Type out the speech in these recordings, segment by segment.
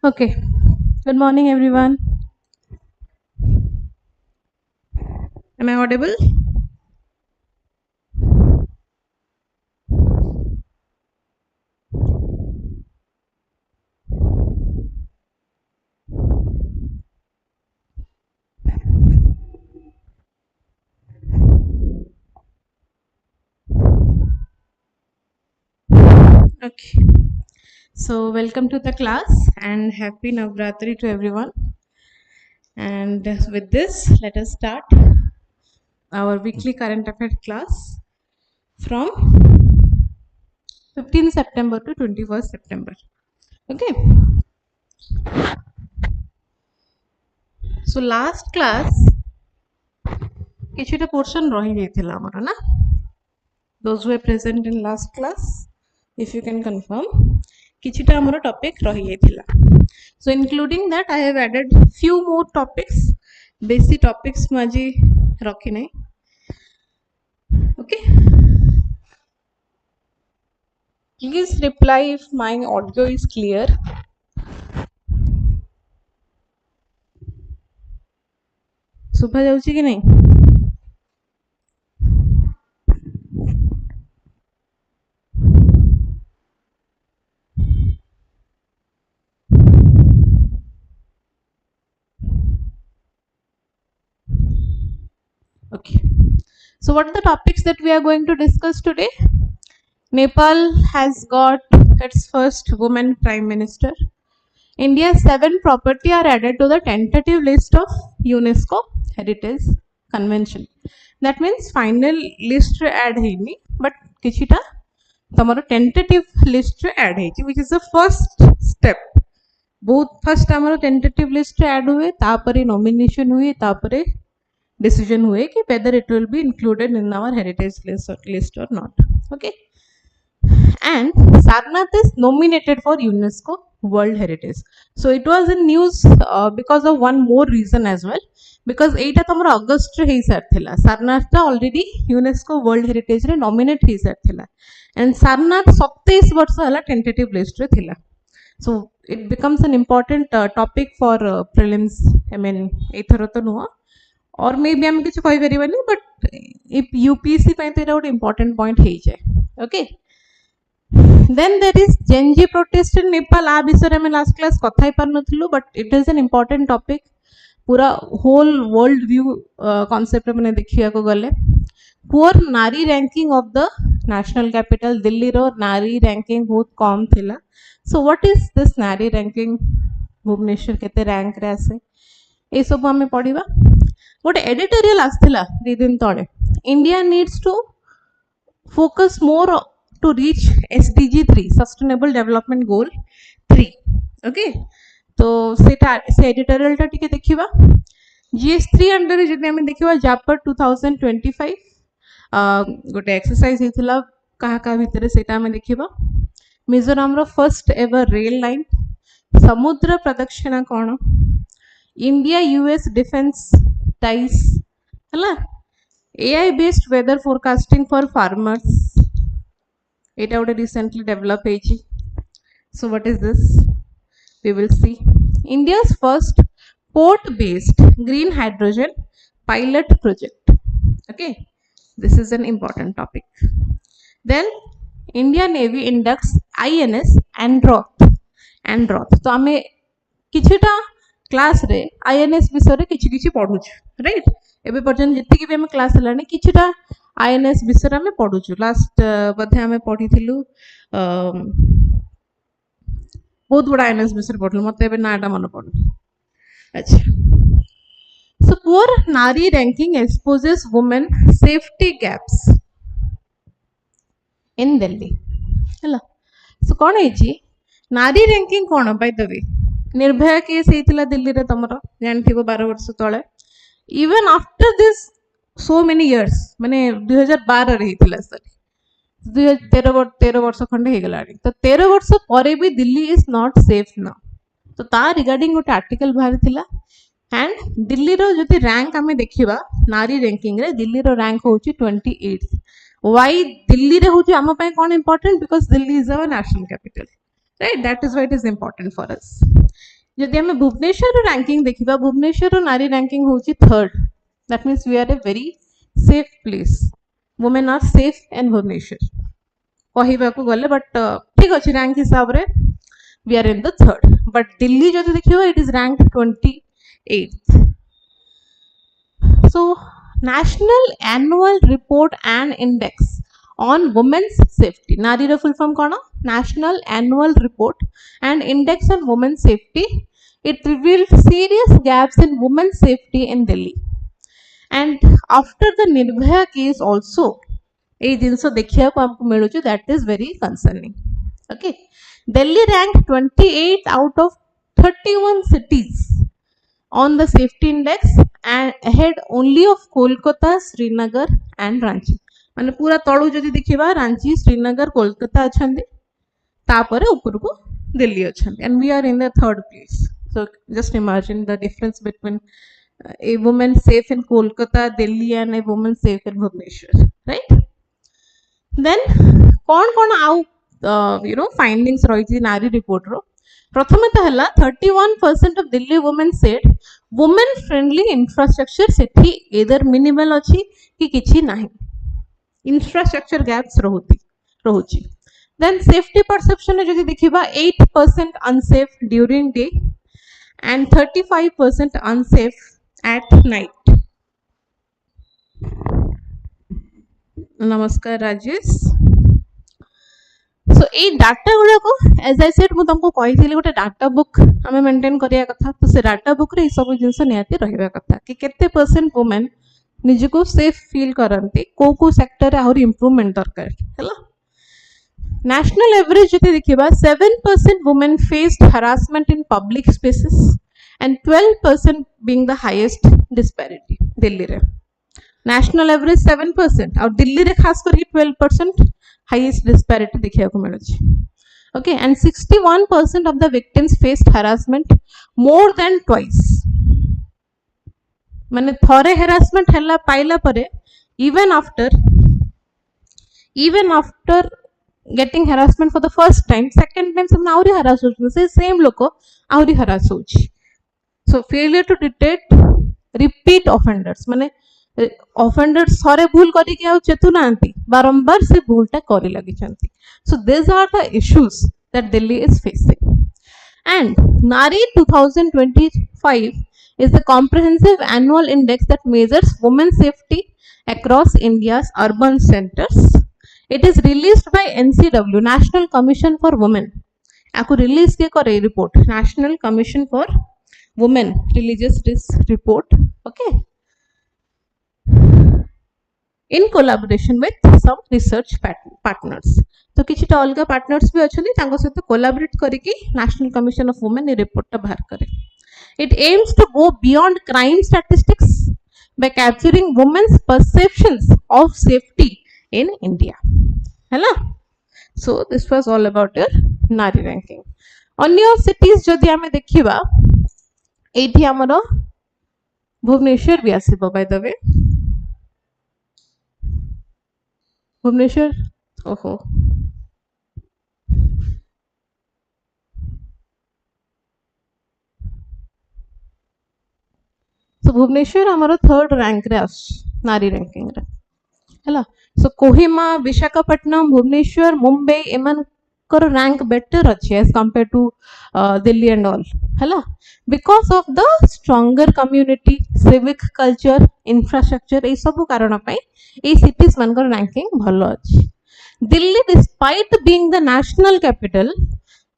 Okay. Good morning, everyone. Am I audible? Okay. So, welcome to the class and happy Navratri to everyone. And with this, let us start our weekly current affairs class from 15th September to 21st September. Okay. So, last class, किछुटा portion रही जाइथिला हमर ना. Those who were present in last class, if you can confirm, किछुटा हमर topic रही जाइथिला. So including that, I have added few more topics. Basic topics maji rakhi nahi. Okay. Please reply if my audio is clear. सुबह जाउची कि नहीं? Okay. So what are the topics that we are going to discuss today? Nepal has got its first woman prime minister. India's 7 property are added to the tentative list of UNESCO Heritage Convention. That means final list add ହେଇନି, but किछिटा तमरो tentative list add ହେଇଛି, which is the first step. बहुत first हमरो tentative list add हुए, तापरे nomination हुए, तापरे decision हुए कि whether it will be included in our heritage list or not. Okay. And Sarnath is nominated for UNESCO World Heritage. So it was in news because of one more reason as well. Because एटा तमर अगस्त रे हेई सारथिला. Sarnath ता already UNESCO World Heritage रे nominate hay सारथिला. And Sarnath 27 वर्ष हला tentative list रे थिला. So it becomes an important topic for prelims. I mean एथरो तो नुआ. और मे बी हम किछु कहि परिबानी, but if UPSC ପାଇଁ तो एटा ଗୋଟେ important point हेई जाय. Okay. Then there is Gen Z protest in Nepal. आ विषय में last class कथा ही पारनथिलु, but it is an important topic. पूरा whole world view concept मैंने देखिया को गले. Poor नारी ranking of the national capital Delhi रो नारी ranking बहुत कम थिला. So what is this नारी ranking? भुवनेश्वर केते rank रे आसे ए सब हमें पढ़िबा. गोटे editorial आस्थिला 2 दिन तळे. India needs to focus more to reach SDG 3 Sustainable Development Goal 3. Okay. तो सेटा से एडिटोरियल टा टिके देखिबा. GS3 अंडर रे जदि हमें देखिबा जापर 2025 गोटे एक्सरसाइज हेतिला कहा का भितरे सेटा हमें देखिबा. Mizoram row first ever rail line. समुद्र प्रदक्षिणा कोन. इंडिया यूएस डिफेंस टाइज हला. AI based weather forecasting for farmers. It out recently developed page. So what is this? We will see. India's first port-based green hydrogen pilot project. Okay, this is an important topic. Then India Navy inducts INS Androth. तो हमें किछिटा class रे INS विषय रे किछि किछि पढुछु, right? एबे पर्यंत जति कि हम क्लास हलानी किछिटा INS विषय में पढ़ुछु. लास्ट बधे हमें पढ़िथिलु बहुत बड़ा INS विषय पढ़लु. मते एबे नाटा मन पड़ु. अच्छा. So poor nari ranking exposes women safety gaps in Delhi. हला. So कोन है जी नारी ranking कोन by the way? Nirbhaya case हेतिला दिल्ली रे तमरो जानथिबो 12 वर्ष तळे. Even after this so many years माने 2012 रे हेतिला सर 2013 वर्ष खंडे हे गलानी. तो 13 वर्ष परे भी दिल्ली इज नॉट सेफ ना. तो ता रिगार्डिंग गोटे आर्टिकल बाहर थिला. एंड दिल्ली रो जति रैंक हमें देखिबा नारी रैंकिंग रे दिल्ली रो रैंक होची 28. व्हाई दिल्ली रे होची हम पय कोन important? Because Delhi is our national capital, right? That is why it is important for us. जदि आम भुवनेश्वर रैंकिंग देखा भुवनेश्वर नारी रैंकिंग होची third that means we are a very safe place women are safe in Bhubaneswar कहवाक गले but ठीक अच्छे rank हिसाब से we are in the third but Delhi जो देखिए it is rank 28th so national annual report and index on women's safety नारी रो full form कौन national annual report and index on women's safety it revealed serious gaps in women's safety in Delhi and after the Nirbhaya case also ये जिनस देखिया को हमको मिलू that is very concerning okay Delhi rank 28 out of 31 cities on the safety index and ahead only of Kolkata, Srinagar and Ranchi माने पूरा तळु जदि देखिबा रांची श्रीनगर कोलकाता अछंदी तापरे ऊपर को Delhi अछंदी and we are in the third place so just imagine the difference between a woman safe in Kolkata, Delhi and a woman safe in Bhubaneswar right then कौन आउ findings रही नारी रिपोर्ट रो प्रथम तो है 31% of Delhi women said women friendly infrastructure Sethi either minimal अच्छी कि किछि नाही infrastructure gaps रहुची then safety perception जो देखिबा 8% unsafe during day and 35% unsafe at night नमस्कार राजेश सो ए डाटा गुड़ा को एज आई सेड मु तुमको कही थी गोटे डाटा बुक आम मेंटेन करिया कथा तो से डाटा बुक रे सब जिनस निहाती रहिबा कथा कि केते परसेंट वुमेन निज को सेफ फील करंती को सेक्टर आहुर इंप्रूवमेंट दरकार हैला नेशनल एवरेज जति देखिबा 7% women faced harassment in public spaces and 12% being the highest disparity Delhi रे नेशनल एवरेज 7% और दिल्ली रे खास करके 12% हाईएस्ट डिस्पैरिटी देखिया को मिलुछि okay and 61% of the victims faced harassment more than twice माने थरे हरासमेंट हला पाइला परे even after getting harassment for the first time second time सब आउरी हरास होछि से सेम लोक आउरी हरास होछि so failure to detect repeat offenders माने ऑफेंडर्स थरे भूल करी के आ चेतु नांती बारंबार से भूलटा करी लागि छंती so this are the issues that Delhi is facing and NARI 2025 is the comprehensive annual index that measures women's safety across India's urban centers. It is released by NCW, National Commission for Women. आपको release के करे report, National Commission for Women releases this report, okay, in collaboration with some research partners. तो किछिटा अलगा partners भी अछनी तांको सहित collaborate करिकि नेशनल कमिशन ऑफ वुमेन ए रिपोर्ट टा बाहर करे. It aims to go beyond crime statistics by capturing women's perceptions of safety in India. Hello? So this was all about your Nari ranking. On your cities जदि आमे देखिबा एठी हमरो भुवनेश्वर भी आसीबो by the way. भुवनेश्वर ओहो सो भुवनेश्वर आमर थर्ड रैंक रे नारी रैंकिंग रे हैला सो कोहिमा विशाखापट्टनम भुवनेश्वर मुंबई एमन कर रैंक बेटर अच्छे as compare to Delhi and all हैला because of the stronger community civic culture infrastructure ए सब कारण पई ए सिटीज मन कर रैंकिंग भलो अछि Delhi despite being the national capital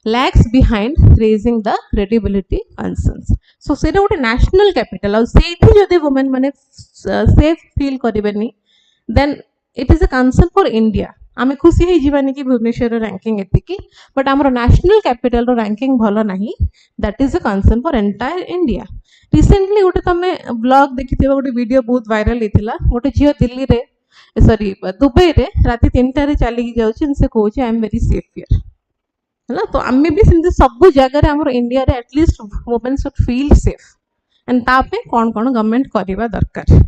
lags behind raising the credibility concerns so सेटा गोटे national capital और सेठी जदि women माने safe feel करिबेनी then it is a concern for India आमे खुशी हे जीवानी कि भुवनेश्वर रैंकिंग एतिकी बट हमरो नेशनल कैपिटल रो रैंकिंग भलो नाही that is a concern for entire India recently गोटे तमे ब्लॉग देखिथिबा गोटे वीडियो बहुत वायरल हेतिला गोटे जियो दिल्ली रे सॉरी दुबई रे राती 3टा रे चली जाउछि से कहउछि I'm very safe here है तो आम भी सेमती सब जगह आम इंडिया रे at least women should feel safe and तापे कौन कौन गवर्नमेंट करवा दरकार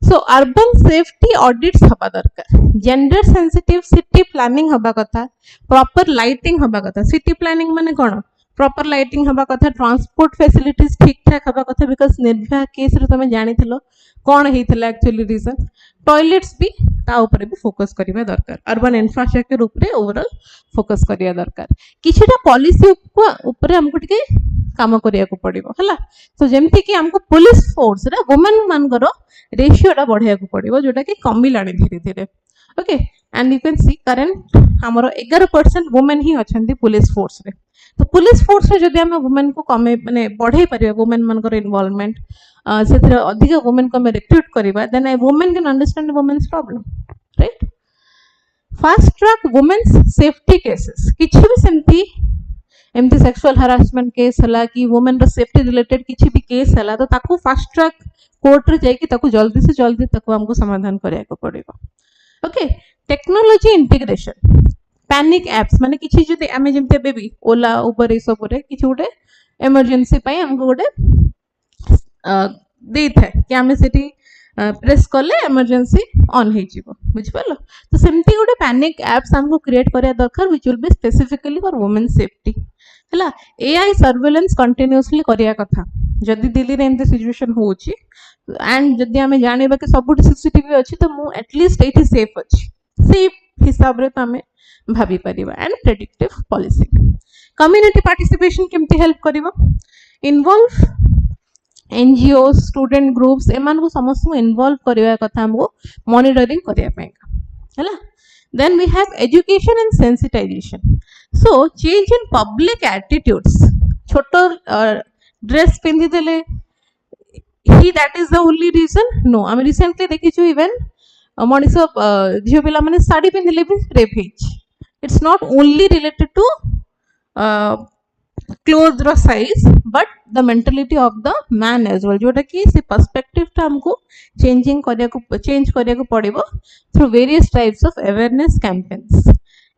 सो अर्बन सेफ्टी ऑडिट्स हबा दरकार जेंडर सेंसिटिव सिटी प्लानिंग हबा कथा प्रॉपर लाइटिंग हबा कथा सिटी प्लानिंग माने कौन प्रॉपर लाइटिंग हवा कथा ट्रांसपोर्ट फैसिलिटीज ठीक ठाक हवा कथा बिकॉज निर्भया केस रे तुम जानिथिलो कौन होता एक्चुअली रीजन टॉयलेट्स भी ता ऊपर भी फोकस करबा दरकार अर्बन इंफ्रास्ट्रक्चर ऊपर ओवरऑल फोकस करबा दरकार किछिटा पॉलिसी ऊपर हमको टिके काम करिया को पड़िबो हला तो जेमति कि हमको पुलिस फोर्स रे वुमेन मानकर रेशियोटा बढ़िया को पड़िबो जोटा कि कमिलाणी धीरे धीरे okay and you can C current हमरो 11% वुमेन ही अछंती पुलिस फोर्स रे तो पुलिस फोर्स रे जदि हम वुमेन को कमे माने बढ़ाई परिबा वुमेन मानकर इन्वॉल्वमेंट से अधिक वुमेन को रिक्रूट करबा then women can understand women's problem right fast track women's safety cases किछि भी सेमती एमती सेक्सुअल हरासमेंट केस हला कि वुमेन रो सेफ्टी रिलेटेड किछि भी केस हला तो ताकू फास्ट ट्रैक कोर्ट रे जाई कि ताकू जल्दी से जल्दी ताकू हमको समाधान करिया को पड़िबो okay technology integration panic apps माने किछि जदि हमें जेमते बेबी ओला ऊपर ए सब रे किछि गोटे इमरजेंसी पई हमको गोटे दे था कि हमें सेठी प्रेस कले इमरजेंसी ऑन हो जीवो बुझ पालो तो सेमती गोटे पैनिक एप्स हमको क्रिएट करिया दरकार which will be specifically for women safety हला एआई सर्वेलेंस कंटीन्यूअसली करिया कथा जदि दिल्ली रे एंते सिचुएशन होची एंड जदि हमें जानिबा कि सबुठ सीसीटीवी अछि तो मु एटलीस्ट एठी सेफ अछि सेफ हिसाब रे तो हमें भाबी परिबा and predictive policy community participation केमती हेल्प करिवो इन्वॉल्व एनजीओ स्टूडेंट ग्रुप्स एमान को समस्त इन्वॉल्व करिवा कथा हमको मॉनिटरिंग करिया पाएगा हैला then we have education and sensitization so change in public attitudes छोटो ड्रेस पिंधि देले ही that is the only reason no हम रिसेंटली देखि छु इवन मनिष झियो पिला माने साड़ी पिंधिले भी रेप हिच it's not only related to cloth रो size but the mentality of the man as well जोटा कि से पर्सपेक्टिव टा हमको चेंज करिया को पड़िबो through various types of awareness campaigns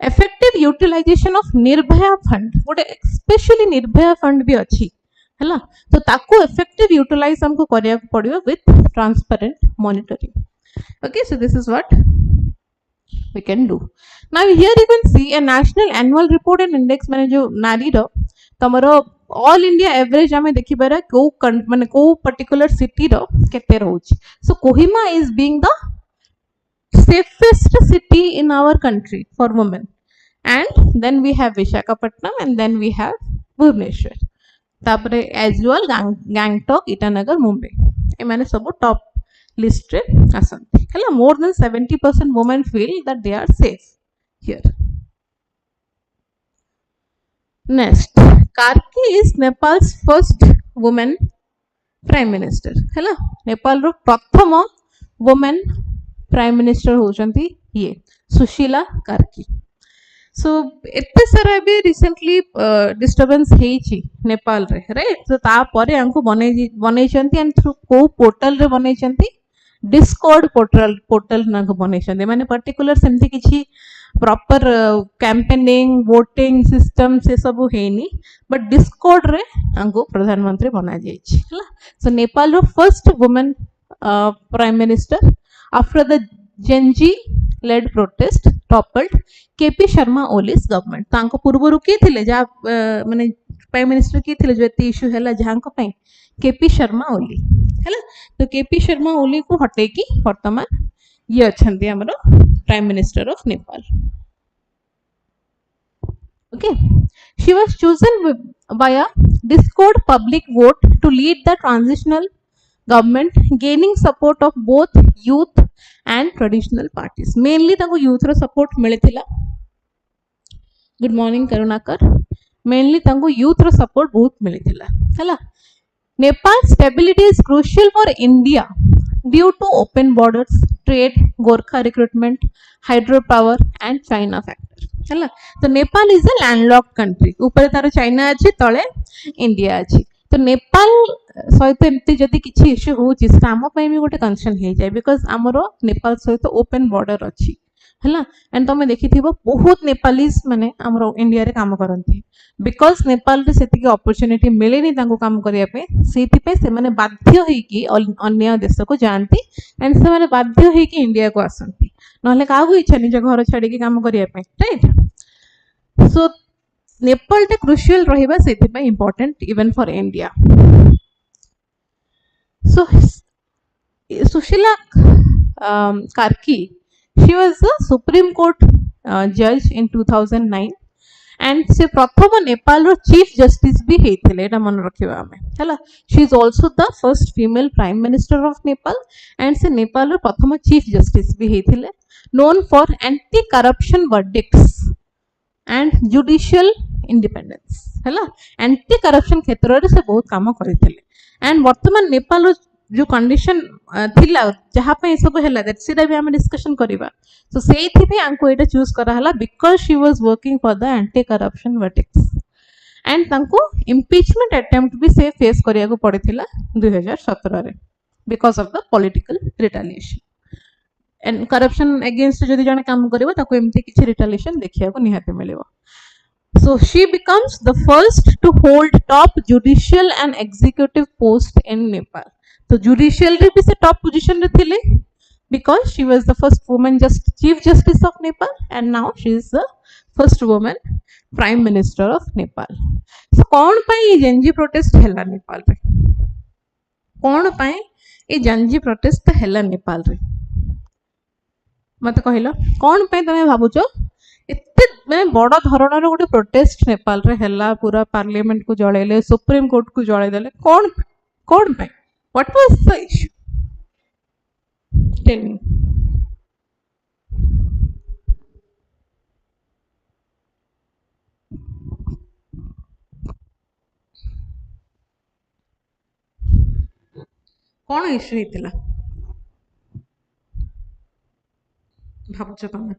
effective utilization of Nirbhaya fund गोटे स्पेशली निर्भया फंड भी अछि हला तो ताको इफेक्टिव यूटिलाइज हमको करिया को पड़िबो with transparent monitoring okay so this is what we can do now here you can see a national annual report and index माने जो नारी रो तमरो ऑल इंडिया एवरेज हमें देखि बारा को माने को पर्टिकुलर सिटी रो केते रहउची so Kohima is being the safest city in our country for women and then we have Visakhapatnam and then we have Bhubaneswar तापरे as well Gangtok Itanagar Mumbai ए माने सब टॉप लिस्ट रे आसंती हला more than 70% women feel that they are safe here next Karki is Nepal's first woman prime minister हला नेपाल रो प्रथम woman prime minister होचंती ये सुशीला कार्की सो एते सारा भी रिसेंटली डिस्टर्बेंस हेची नेपाल रे राइट तो ता परे हमको बनै चंती एंड थ्रू को पोर्टल रे बनै चंती डिस्कॉर्ड पोर्टल ना को बनै चंती माने पर्टिकुलर सेमती किछि प्रॉपर कैंपेनिंग वोटिंग सिस्टम से सब हेनी बट डिस्कॉर्ड रे हमको प्रधानमंत्री बना जायछि हला सो नेपाल रो first women prime minister after the Gen Z led protest toppled KP Sharma Oli's government तांको पूर्वरु के थिले जा माने प्राइम मिनिस्टर के थिले जो एते इश्यू हैला जहांको पई केपी शर्मा ओली हैला तो केपी शर्मा ओली को हटे की वर्तमान ये अछंती हमरो prime minister of Nepal okay she was chosen via discord public vote to lead the transitional government gaining support of both youth and traditional parties mainly ताको youth रो support मिलथिला good morning Karunakar mainly ताको youth रो support बहुत मिलथिला हला Nepal stability is crucial for India due to open borders trade Gorkha recruitment hydropower and China factor हला तो Nepal is a landlocked country ऊपर तार China अछि तळे इंडिया अछि तो नेपाल सहित एमती जदि किछि इश्यू होछि साम पय भी गोटे कंसर्न हे जाय बिकॉज़ हमरो नेपाल सहित ओपन बॉर्डर अछि हला एंड तमे देखिथिबो बहुत नेपालीज माने हमरो इंडिया रे काम करंती बिकॉज़ नेपाल रे सेति के अपॉर्चुनिटी मिलेनी तांको काम करिया पे सेति पे से माने बाध्य होई कि अन्य देश को जानती एंड से माने बाध्य होई कि इंडिया को आसंती नहले काहू इच्छा निज घर छाडी के काम करिया पे राइट सो नेपाल टे क्रुशियल रहिबा सेथिबा important even for India. So Sushila Karki, she was a Supreme Court judge in 2009 and से प्रथम नेपाल रो चीफ जस्टिस भी हेथिले एटा मन रखिबा हमें हला. She is also the first female prime minister of Nepal and से नेपाल रो प्रथम चीफ जस्टिस भी हेथिले, known for anti corruption verdicts and judicial independence हला. एंटी करप्शन क्षेत्र रे से बहुत काम करथिले एंड वर्तमान नेपाल रो जो कंडीशन थिला जहाँ पे सब हैला दैट सीधा भी हम डिस्कशन करिबा. सो सेथि पे आंको एटा चूज करा हला because she was working for the anti corruption verdicts and तांको इंपीचमेंट अटेम्प्ट भी से फेस करिया को पड़िथिला 2017 रे because of the political retaliation. And corruption against जदि जने काम करिवो ताको एमती किछि रिटेलिएशन देखिया को निहाते मिलिवो. So she becomes the first to hold top judicial and executive post in Nepal. So judicial रे भी से top position रे थिले because she was the first woman chief justice of Nepal and now she is the first woman prime minister of Nepal. So कौन पाई ये जंजी protest हैला नेपाल रे? कौन पाई ये जंजी protest हैला नेपाल रे? मत कहलो कौन पाई तमे भाबुचो एते मैं बड़ धरणर गोटे प्रोटेस्ट नेपाल रे हैला, पूरा पार्लियामेंट को जळेले, सुप्रीम कोर्ट को जळे देले, कौन कौन पाई? What was the issue? Tell me. कौन इश्यू हेतिला भाबुचो तमे?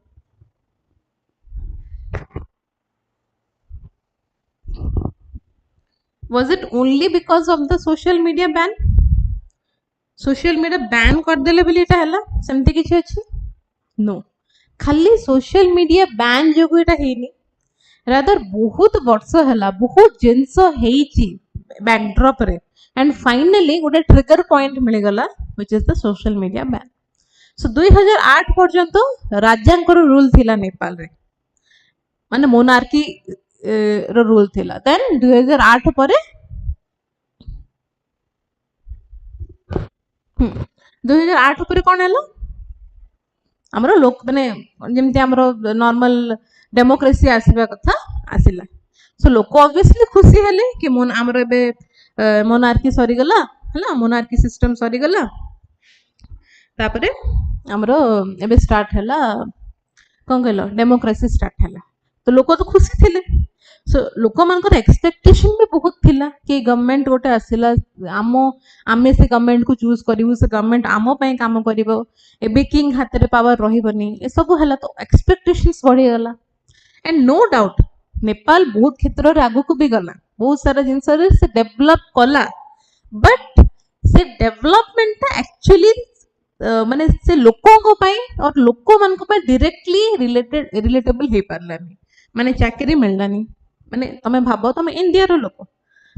Was it only because of the social media ban? Social media ban कर देले बोली एटा हला सेमती किछि अछि? नो, खाली सोशल मीडिया बैन जो एटा हेनी, रादर बहुत वर्ष हला बहुत जिंस हेची बैकड्रॉप रे एंड फाइनली गोटे ट्रिगर पॉइंट मिल गला which is the social media ban. So 2008 पर्यंत राजांकर रूल थिला नेपाल रे, माने मोनार्की रो रूल थिला. देन 2008 परे 2008 पर कौन है आमर लोक माने जमती आमर नॉर्मल डेमोक्रेसी आसीबा कथा आसिला. सो लोक ऑब्वियसली खुशी हेले कि आमर एबे मोनार्की सरी गला हला, मोनार्की सिस्टम सरी गला, तापरे आमर एबे स्टार्ट हैला कोन कहलो डेमोक्रेसी स्टार्ट हैला. तो लोक तो खुशी थिले. सो लोक मानकर एक्सपेक्टेशन भी बहुत थिला कि गवर्नमेंट गोटे आसिला, आमे से गवर्नमेंट को चूज करिवु, से गवर्नमेंट आमो पय काम करिवो, एबे किंग हाथ रे पावर रहिबनी, ए सब हला. तो एक्सपेक्टेशंस बढ़ी गला एंड नो डाउट नेपाल बहुत क्षेत्र रे आगु को भी गला, बहुत सारा जिंस रे से डेवलप कला, बट से डेवलपमेंट एक्चुअली माने से लोकों को पाई और लोक मान को पाई डायरेक्टली रिलेटेबल हे पारलानी, माने चाकरी मिललानी. माने तमे भाबो तमे इंडिया रो लोक,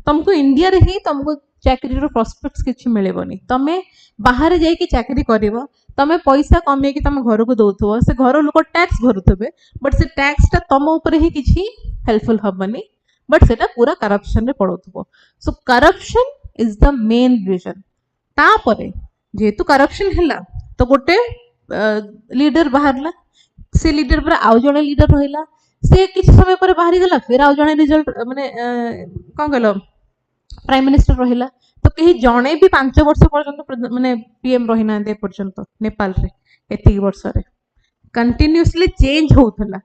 तुमको इंडिया रे ही तुमको चाकरी रो प्रोस्पेक्ट्स किछि मिलेबोनी. तमे बाहर जाई कि चाकरी करिवो, तमे पैसा कमे कि तमे घर को दउथबो, से घर लोक टैक्स भरुथबे, बट से टैक्स ता तम ऊपर ही किछि हेल्पफुल हबनी, बट सेटा पूरा करप्शन रे पड़ोथबो. So corruption is the main reason. तापरे जेतु करप्शन हैला तो गोटे लीडर बाहरला, से लीडर पर आउ जणे लीडर रहिला, से किछि समय पर बाहरी गला, फिर आउ जणे रिजल्ट माने कोन कहलो प्राइम मिनिस्टर रहिला. तो कहीं जणे भी 5 वर्ष पर्यंत माने पीएम रहिना दे पर्यंत नेपाल रे एति वर्ष रे कंटिन्यूअसली चेंज होथला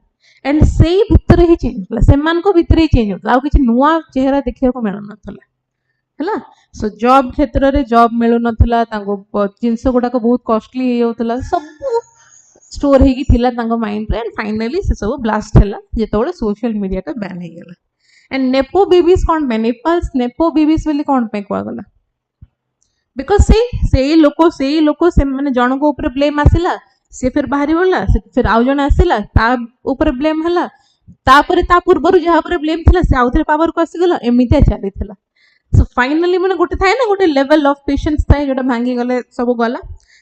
एंड सेही भितर ही चेंज होला, सेमान को भितर ही चेंज होथला, आ किछि नुवा चेहरा देखिया को मिल नथला हला. सो जॉब क्षेत्र रे जॉब मिलु नथला, तांको जिंस गुडा को बहुत कॉस्टली हे होथला, सब स्टोर हेगी थिला तांको माइंड रे एंड फाइनली से सब ब्लास्ट हैला जेतोळे सोशल मीडिया टा बैन हे गेला. एंड नेपो बेबीज कौन पे नेपाल नेपो बेबीज बोली कौन पे कुआ गला, बिकॉज से लोको से माने जण को ऊपर ब्लेम आसिला, से फिर बाहरी बोला, से फिर आउ जण आसिला ता ऊपर ब्लेम हला, तापरे ता पूर्वरु जहा ऊपर ब्लेम थिला से आउथरे पावर को आसी गला, एमिते चली थिला. सो फाइनली माने गोटे थाए ना गोटे लेवल ऑफ पेशेंस थाए जोटा भांगी गले सब गला,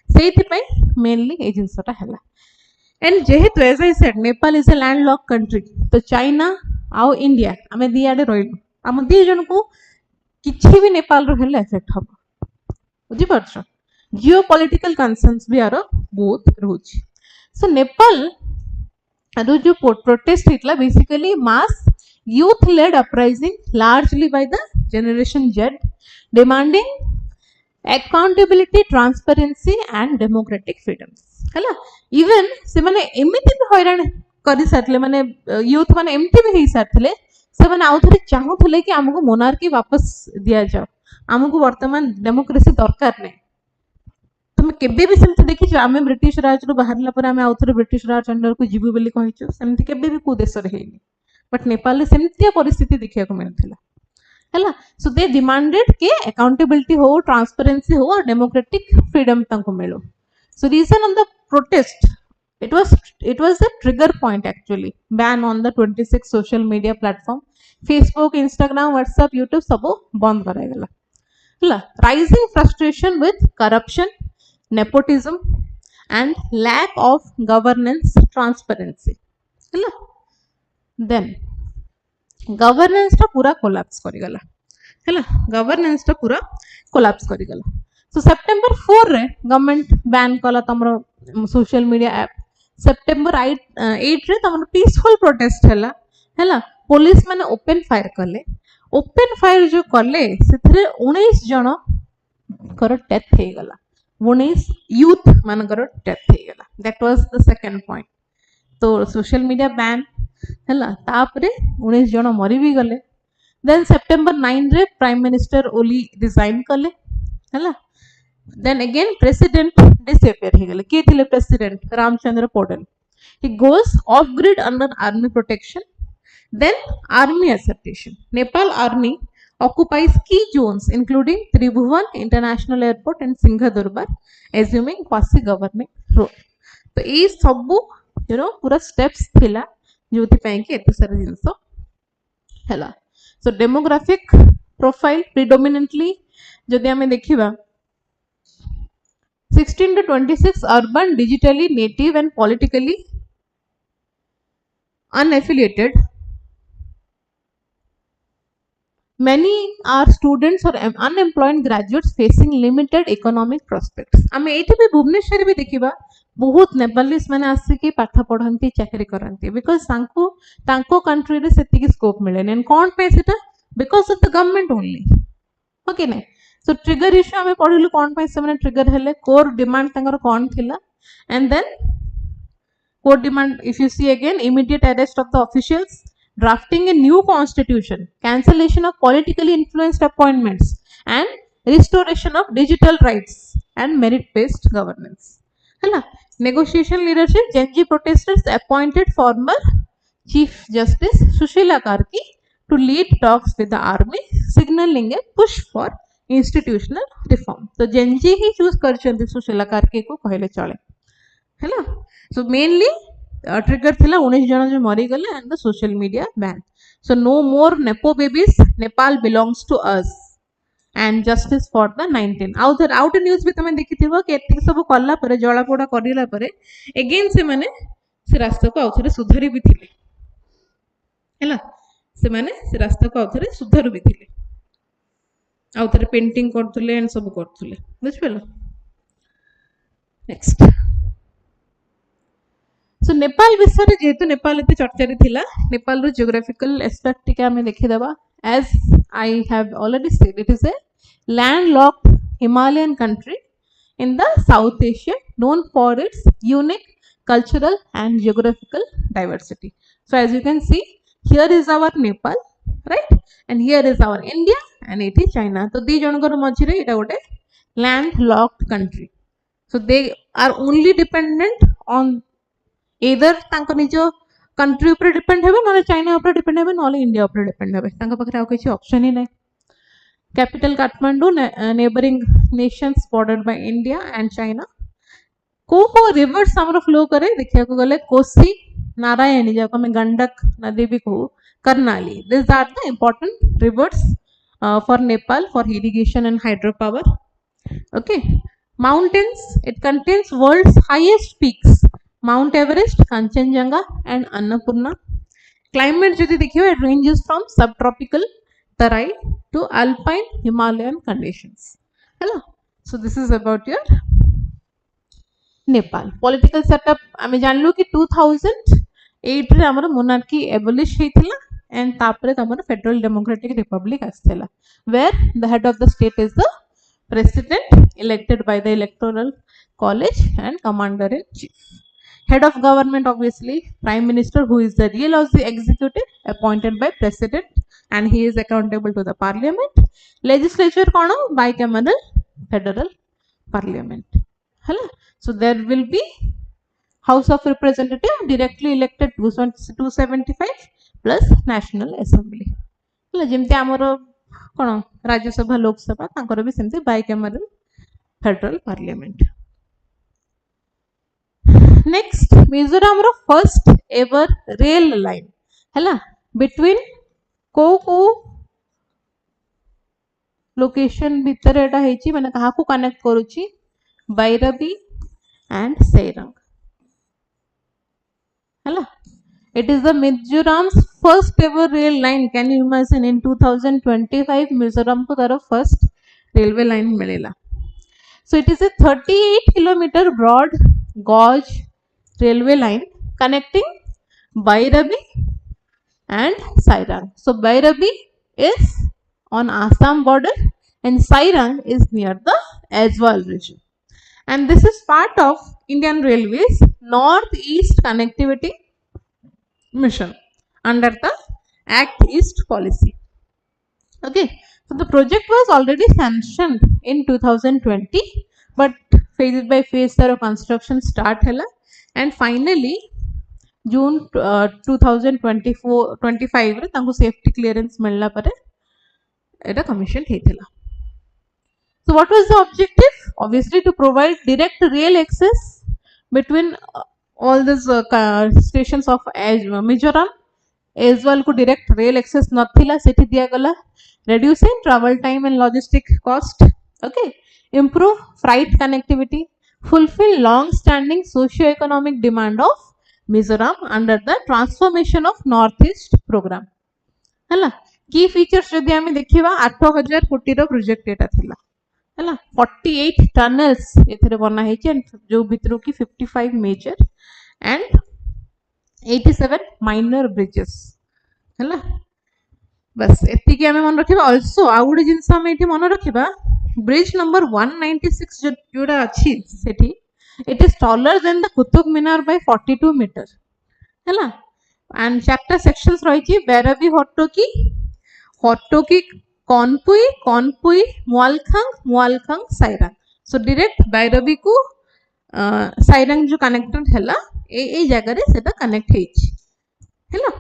सेइथि पई मेनली ए जिंसटा हला. एंड जेहेतु as I said Nepal is a landlock country, तो चाइना आउ इंडिया आम दी आड़े रही आम दी जन को किसी भी नेपाल रो हेले इफेक्ट हम बुझी पार्छ जियो पॉलिटिकल कंसर्न्स भी आरो बहुत रोची सो नेपाल रो जो प्रोटेस्ट हितला basically mass youth led uprising largely by the generation Z demanding accountability transparency and democratic freedoms हला इवन से माने एमिति भी हैरान करि सारले माने यूथ माने एमिति भी हे सारथिले से माने आउ थरे चाहुथले कि हमको मोनार्की वापस दिया जाओ हमको वर्तमान डेमोक्रेसी दरकार नै तुम केबे भी सेमति देखि छ आमे ब्रिटिश राज रो बाहरला पर आमे आउ थरे ब्रिटिश राज अंडर को जीवु बोली कहिछु सेमति केबे भी को देश रे हेनी बट नेपाल रे सेमतिया परिस्थिति देखिया को मिलथिला हला सो दे डिमांडेड के अकाउंटेबिलिटी हो ट्रांसपेरेंसी हो और डेमोक्रेटिक फ्रीडम तंको मिलो so reason on the protest it was a trigger point actually ban on the 26 social media platform Facebook Instagram WhatsApp YouTube सब बंद कराय गला हला rising frustration with corruption nepotism and lack of governance transparency हला then governance टा पूरा collapse करि गला हैला गवर्नेंस टा पूरा कोलैप्स करि गला सो सेप्टेम्बर 4 रे गवर्नमेंट बैन कला तमरो सोशल मीडिया ऐप सेप्टेम्बर 8 रे तमरो पीसफुल प्रोटेस्ट हैला हैला पुलिस माने ओपन फायर जो कले सेथरे 19 जण कर डेथ हे गला 19 यूथ मान कर डेथ हे गला that was the second point तो सोशल मीडिया बैन हैला तापरे 19 जण मरि भी गले देन सेप्टेम्बर 9 रे प्राइम मिनिस्टर ओली रिजाइन कले हैला देन अगेन प्रेसिडेंट डिसअपियर हे गले के थिले president Ramchandra Paudel he goes off grid under army protection then army assertion Nepal army occupies key zones including Tribhuvan International Airport and Singhadurbar assuming quasi governing role तो ये सब पूरा स्टेप्स थिला जोथि पई कि एते सारा जिंस हैला सो डेमोग्राफिक प्रोफाइल प्रिडोमिनेंटली जदि हमें देखिबा 16 to 26 urban digitally native and politically unaffiliated many are students or unemployed graduates facing limited economic prospects आमे एठी भी भुवनेश्वर भी देखिबा बहुत नेपालीस माने आसी के पाठ पढंती चाकरी करंती बिकॉज़ तांको कंट्री रे सेति की स्कोप मिले न कोन पे सेटा because of the government only okay नै सो ट्रिगर इशू हमें पढिलु कोन पे से माने ट्रिगर हेले कोर डिमांड तांगर कोन थिला एंड देन कोर demand if you see again immediate arrest of the officials drafting a new constitution cancellation of politically influenced appointments and restoration of digital rights and merit based governance हैला negotiation leadership Gen protesters appointed former chief justice Sushila Karki to lead talks with the army signaling a push for institutional reform तो Gen ही choose करछन्ते Sushila Karki को कहले चले हैला so mainly trigger थिला 19 जन जो मरि गले and the social media ban so no more nepo babies Nepal belongs to us and justice for the 19 out news भी तमे देखिथिबो के एति सब कल्ला परे जळा पोडा करिला परे अगेन से माने से रास्ता को आउथरे सुधरी भी थिले हैला से माने से रास्ता को आउथरे सुधर भी थिले आउथरे पेंटिंग करथुले एंड सब करथुले बुझिपेलो नेक्स्ट सो नेपाल विषय रे जेतु नेपाल एते चर्चा रे थिला नेपाल रो जियोग्राफिकल एस्पेक्ट के हमें देखि देबा as I have already said it is a landlocked Himalayan country in the South Asia known for its unique cultural and geographical diversity so as you can see here is our Nepal right and here is our India and it is China तो दी जनकर मझी रे एटा गोटे landlocked country so they are only dependent on either तांको निजो country ऊपर डिपेंड हेबे नले चाइना ऊपर डिपेंड हेबे नले इंडिया ऊपर डिपेंड हेबे तांको पखरे आ किछि ऑप्शन ही नै capital Kathmandu neighbouring nations bordered by India and China को रिवर्स हमरो फ्लो करे देखिया को गले कोसी नारायणी जाको में गंडक नदी भी को Karnali this are the important rivers for Nepal for irrigation and hydro power okay mountains it contains world's highest peaks Mount Everest, Kanchenjunga and Annapurna. Climate जदि देखिए it ranges from subtropical Tarai to alpine Himalayan conditions. Hello. So this is about your Nepal. Political setup आमे जानलु कि 2008 रे हमर monarchy abolish हेतिला and तापरे हमर Federal Democratic Republic आस्तेला where the head of the state is the president elected by the electoral college and commander in chief. Head of government obviously prime minister who is the real of the executive appointed by president and he is accountable to the parliament. Legislature kono bicameral federal parliament. Hello. So there will be House of Representative directly elected 275 plus National Assembly. Hello. जेमते आमरो कोन राज्य सभा लोक सभा तांकर भी सेमते bicameral federal parliament. Next, Mizoram रो first ever rail line हैला between को location भीतर एटा हेची माने कहा को कनेक्ट करूची Bairabi and Sairang. हैला it is the Mizoram's first ever rail line. Can you imagine in 2025 Mizoram को तारो first railway line मिलेला. So it is a 38-kilometer broad gauge railway line connecting Bairabi and Sairang. So Bairabi is on Assam border and Sairang is near the Aizawl region. And this is part of Indian Railways Northeast Connectivity Mission under the Act East policy. Okay, so the project was already sanctioned in 2020, but phase by phase the construction start hela and finally June 2024-25 रे तांको safety clearance मिलला परे एटा commission हेतिला. So what was the objective? Obviously to provide direct rail access between all these stations of Mizoram. Aizawl को direct rail access नथिला सेठी दिया गला, reducing travel time and logistic cost. Okay, improve freight connectivity, fulfill long-standing socio-economic demand of Mizoram under the transformation of Northeast program. हैला की features जदि आमे देखिबा 8000 कोटी रो project एटा थिला हैला 48 tunnels एथरे बना हेची एंड जो भितरो की 55 major and 87 minor bridges हैला बस एति की आमे मन रखिबा. also आ गुडे जिंस आमे एठी मन रखिबा bridge number 196 जोडा अछि सेठी it is taller than the Qutub Minar by 42 meter हैला and chapter sections रहिची Bairabi Hottoki Konpui Mualkhang Sairang. So direct Bairabi को Sairang जो connected हैला ए जगह रे सेटा connect हेची हैला.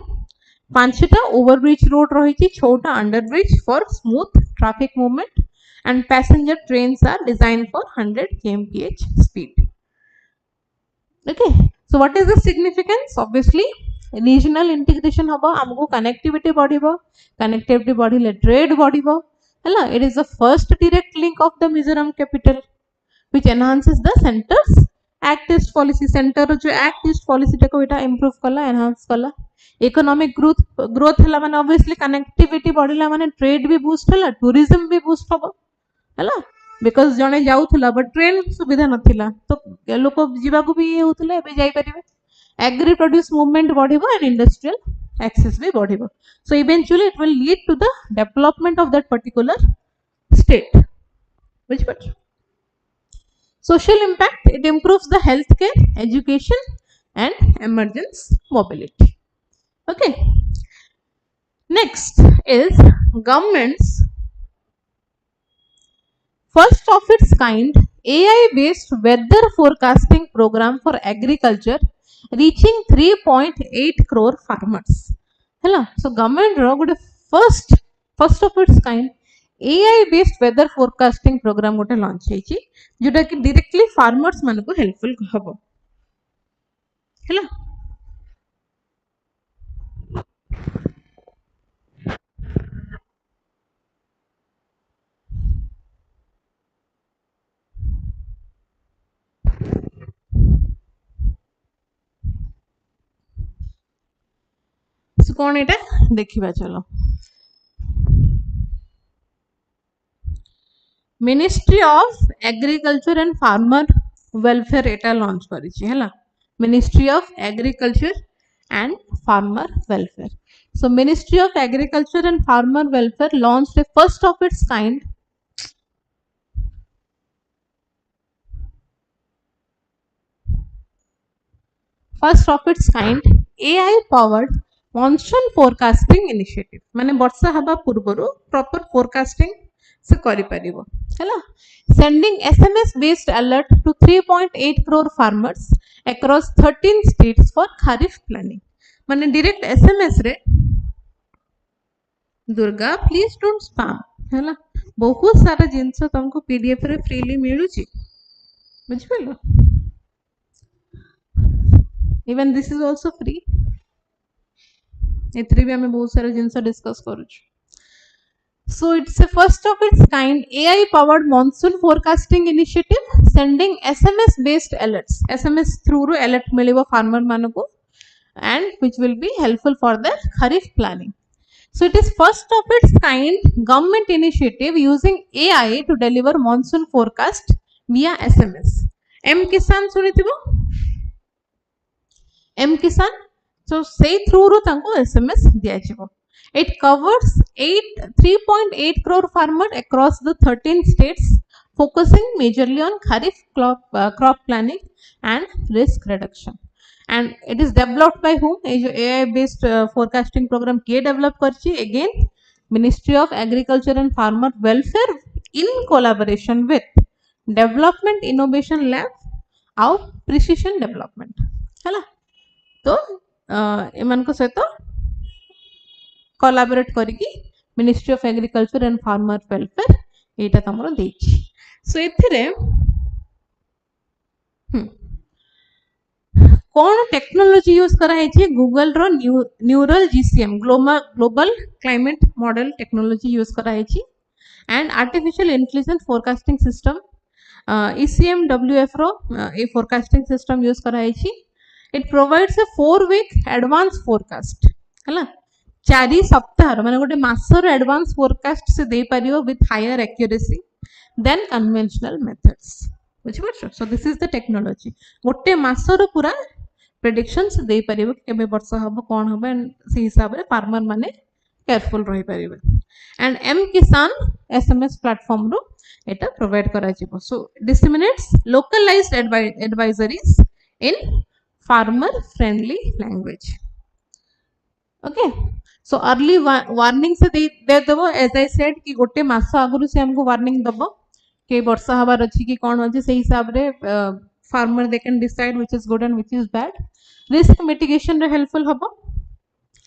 पांचटा overbridge road रहिची, छोटा underbridge for smooth traffic movement and passenger trains are designed for 100 kmph speed. Okay, so what is the significance? Obviously regional integration haba amko connectivity बढ़िबो trade बढ़िबो हैला. It is the first direct link of the Mizoram capital which enhances the center's Act East policy. Center जो Act East policy टाको एटा improve कला enhance कला. Economic growth हैला माने obviously connectivity बढ़िला माने trade भी boost हैला, tourism भी boost हबो हैला because जणे जाउथला but train सुविधा नथिला तो लोक जीवा को भी होतले एबे जाई परिबे. Agri produce movement बढ़िबो and industrial access भी बढ़िबो. So eventually it will lead to the development of that particular state. Which part? Social impact, it improves the healthcare, education and emergency mobility. Okay. Next is government's first of its kind AI based weather forecasting program for agriculture reaching 3.8 crore farmers. Hello. So government ro gote first of its kind AI based weather forecasting program gote launch हेची जोटा कि directly farmers मान को helpful हबो. Hello. सो कौन एटा देखिबा चलो ministry of agriculture and farmer welfare Etah launch करिछि हैला ministry of agriculture and farmer welfare so ministry of agriculture and farmer welfare launched a first of its kind AI powered monsoon forecasting initiative माने वर्षा हवा पूर्वरु proper forecasting से करि परिबो हैला sending SMS based alert to 3.8 crore farmers across 13 states for kharif planning माने direct SMS रे Durga please don't spam हैला बहुत सारा जिंस तुमको पीडीएफ रे फ्रीली मिलुची बुझ पलो even this is also free एथरे भी हमें बहुत सारा जिंस डिस्कस करूछु so it's a first of its kind AI powered monsoon forecasting initiative sending SMS based alerts SMS through alert मिलिबो farmer मानको and which will be helpful for the kharif planning. So it is first of its kind government initiative using AI to deliver monsoon forecast via SMS. M Kisan सुनिथिबो M Kisan so say through रो तांको SMS दिया जिवो. It covers 3.8 crore farmers across the 13 states focusing majorly on kharif crop planning and risk reduction. And it is developed by whom? AI based forecasting program के develop करची again Ministry of Agriculture and Farmer Welfare in collaboration with Development Innovation Lab और Precision Development हैला तो एमान को सहित collaborate करिकी Ministry of Agriculture and Farmer Welfare एटा तमरो देछि सो एथिरे कौन टेक्नोलॉजी यूज करा है गूगल रो neural GCM global climate model technology use करा है and artificial intelligence forecasting system ECMWF रो ए फोरकास्टिंग सिस्टम यूज करा है it provides a 4 week advance forecast हैला 4 सप्ताह माने गोटे मासर एडवांस फोरकास्ट से दे परियो with higher accuracy than conventional methods बुझिपारछ so this is the technology गोटे मासर पूरा प्रेडिक्शंस दे परिबो केबे वर्षा हबो कोन हबो एंड से हिसाब रे फार्मर माने केयरफुल रही परिबे and M Kisan SMS platform रो एटा प्रोवाइड करा जिवो so disseminates localized advisories in farmer friendly language okay so early warning से दे देबो एज आई सेड कि गोटे मास आगुरु से हमको वार्निंग दबो के वर्षा हबार अछि कि कोन अछि से हिसाब रे farmer they can decide which is good and which is bad risk mitigation रे helpful हबो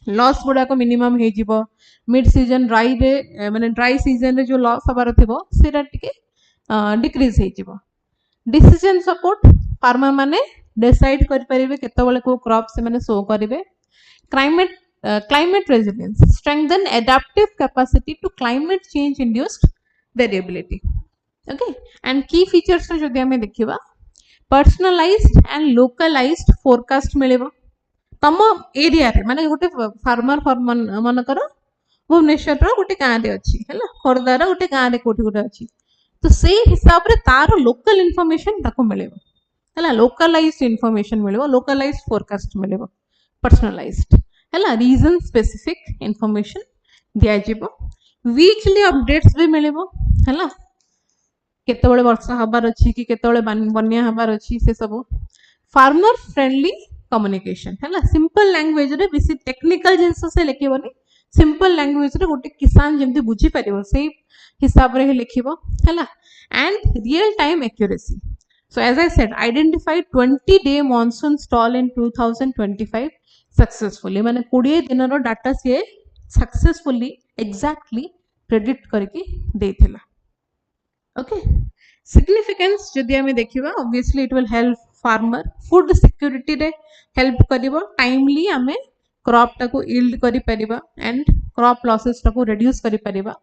लॉस गुडा को मिनिमम हे जिवो मिड सीजन ड्राई रे माने ड्राई सीजन रे जो लॉस हबार थिबो सेटा टिके डिक्रीज हे जिवो डिसीजन सपोर्ट फार्मर माने डिसाइड कर परिबे केते बेले को क्रॉप से माने शो करिवे climate resilience strengthen adaptive capacity to climate change induced variability okay and key features रे जदि हमें देखिबा पर्सनलाइज्ड एंड लोकलाइज्ड फोरकास्ट मिलेबो तम एरिया रे माने गोटे फार्मर मन कर भुवनेश्वर रो गोटे गां रे अछि हैला खोरदा रो गोटे गां रे कोठी गोटे अछि तो से हिसाब रे तार लोकल इंफॉर्मेशन ताको मिलेबो हैला लोकलाइज्ड इंफॉर्मेशन मिलेबो लोकलाइज्ड फोरकास्ट मिलेबो पर्सनलाइज्ड हैला रीजन स्पेसिफिक इंफॉर्मेशन दिया जिवो वीकली अपडेट्स भी मिलेबो हैला केतबेले वर्षा हबार अछि कि केतबेले बन्या हबार अछि से सब फार्मर फ्रेंडली कम्युनिकेशन हैला सिंपल लैंग्वेज रे बेसी टेक्निकल जिंस से लिखिबोनी सिंपल लैंग्वेज रे गोटे किसान जेमति बुझी परिबो से हिसाब रे लिखिबो हैला and real time accuracy so as I said identified 20-day monsoon stall in 2025 successfully माने 20 दिन रो डाटा से सक्सेसफुली एग्जैक्टली प्रेडिक्ट करके देथिला okay significance जदि हमें देखिबा obviously it will help farmer food security रे help करिवो timely हमें crop टाको yield करि परिबा and crop losses टाको reduce करि परिबा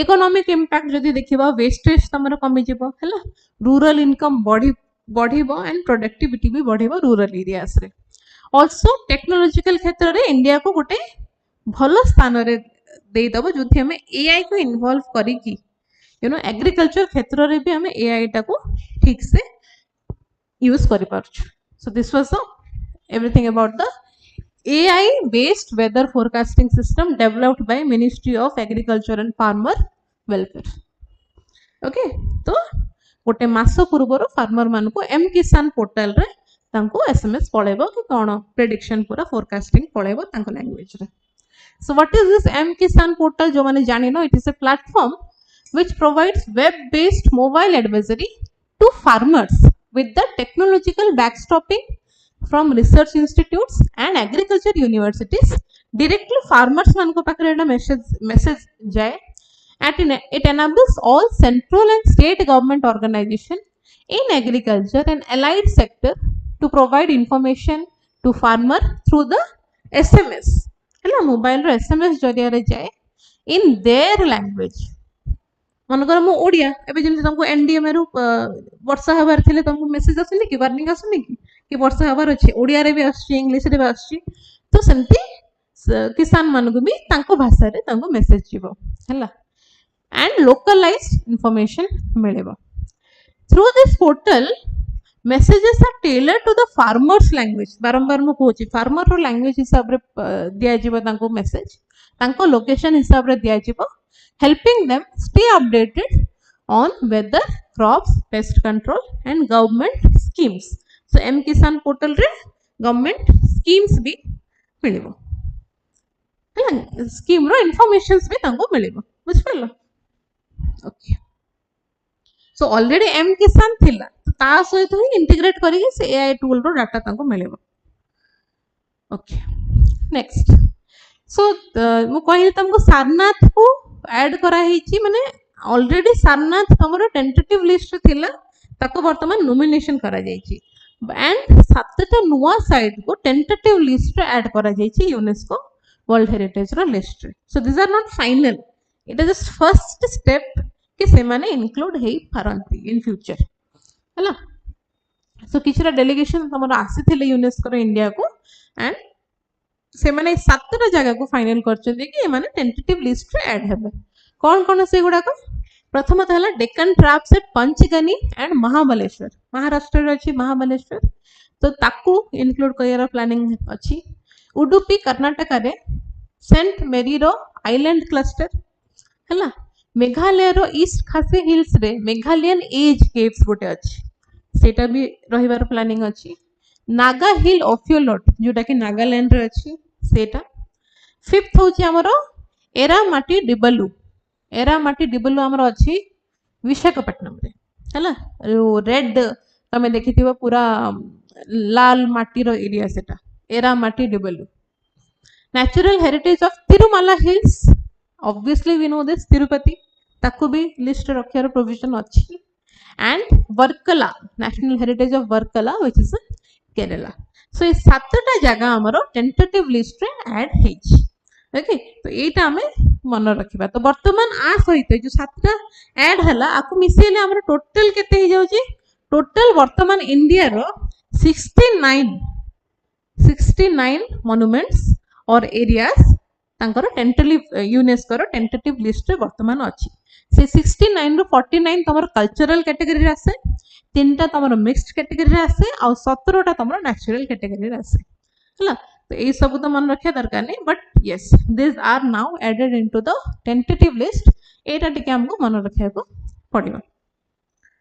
economic impact जदि देखिबा wastage तमरो कमी जिवो हैला rural income बढ़िबो and productivity भी बढ़िबो rural areas रे also technological क्षेत्र रे इंडिया को गोटे भल स्थान रे देदब जो हमें एआई को इन्वॉल्व करिकी एग्रीकल्चर क्षेत्र रे भी हमें एआई टा को ठीक से यूज करि पारछु. So this was everything about the AI based weather forecasting system developed by Ministry of Agriculture and Farmer Welfare. Okay, तो गोटे मास पूर्व फार्मर मान को एम किसान पोर्टल रे तांको एसएमएस पळेबो कि कोन प्रेडिक्शन पूरा फोरकास्टिंग पळेबो तांको लैंग्वेज रे. So what is this M Kisan portal? जो माने जानि no, it is a platform which provides web-based mobile advisory to farmers with the technological backstopping from research institutes and agriculture universities. Directly farmers मान को पाखरे एटा message जाए. And it enables all central and state government organization in agriculture and allied sector to provide information to farmer through the SMS. है mobile SMS जरिया रे जाए in their language. मनकर मु ओडिया एबे जेमति तुमको एनडीएम रु वर्षा हबार थिले तुमको मेसेज आसुनी कि वार्निंग आसुनी कि वर्षा हबार अछि, ओडिया रे भी आछि, इंग्लिश रे भी आछि. तो सेमति किसान मान को भी तांको भाषा रे तांको मेसेज जीवो हैला एंड लोकलाइज्ड इंफॉर्मेशन मिलेबो. Through this portal messages are tailored to the farmers language. बारंबार मु कहूची फार्मर रो लैंग्वेज हिसाब रे दिया जीवो तांको मेसेज, तांको लोकेशन हिसाब रे दिया जीवो, helping them stay updated on weather, crops, pest control and government schemes. So M Kisan portal रे government schemes भी मिलिबो, हैला स्कीम रो इन्फॉर्मेशंस भी तांको मिलिबो. बुझ परलो? ओके. सो ऑलरेडी एम किसान थिला ता सहित ही इंटीग्रेट करिके से एआई टूल रो डाटा तांको मिलेबो. Okay next. सो मु कहि तुमको सारनाथ को ऐड करा हिची, माने ऑलरेडी सारनाथ हमरो टेंटेटिव लिस्ट थिला ताको वर्तमान नॉमिनेशन करा जायची एंड सातटा नुवा साइट को टेंटेटिव लिस्ट रे ऐड करा जायची यूनेस्को वर्ल्ड हेरिटेज रो लिस्ट रे. So this are not final, it is just first step कि से माने इंक्लूड हेई पारंती इन फ्यूचर हैला. सो किछरा डेलीगेशन हमर आसी थिले यूनेस्को रो इंडिया को एंड से माने सातटा जगह को फाइनल करछथि कि माने टेंटेटिव लिस्ट रे ऐड हेबे. कोन कोन से गुडा को प्रथम तो हला Deccan traps at Panchgani and Mahabaleshwar, Maharashtra रे अछि महाबलेश्वर, तो ताकू इंक्लूड करियर प्लानिंग अछि. उडुपी कर्नाटक रे सेंट मेरी रो आइलैंड क्लस्टर हैला. मेघालय रो ईस्ट खासी हिल्स रे मेघालयन एज केव्स गोटे अछि, सेटा भी रहिबार प्लानिंग अछि. नागा हिल ऑफियोलोट जोटा कि नागालैंड रे अछि सेटा. फिफ्थ होछि हमरो एरामाटी डिबलू, एरामाटी डिबलू हमरो अछि विशाखापट्टनम रे हैला. रेड तमे देखिथिबो पूरा लाल माटी रो एरिया सेटा एरामाटी डिबलू. Natural heritage of Tirumala hills, obviously we know this Tirupati, ताकू भी लिस्ट रखियार प्रोविजन अछि. And Varkala national heritage of Varkala which is Kerala. सो ये सातटा जगह हमरो टेंटेटिव लिस्ट रे ऐड हेछि. ओके तो एटा हमें मन रखिबा. तो वर्तमान आ सहित जो सातटा ऐड हला आकु मिसेले हमरो टोटल केते हे जाउची, टोटल वर्तमान इंडिया रो 69 मॉन्यूमेंट्स और एरियाज तांकर टेंटेटिव यूनेस्को रो टेंटेटिव लिस्ट रे वर्तमान अछि. से 69 रो 49 तमर कल्चरल कैटेगरी रे आसे, तीनटा तमर मिक्स्ड कैटेगरी रे आसे और 17 टा तमर नेचुरल कैटेगरी रे आसे हला. तो ए सब तो मन रखिया दरकार नहीं, but yes this are now added into the tentative list. एटा टिके हमको मन रखिया को पड़िबो.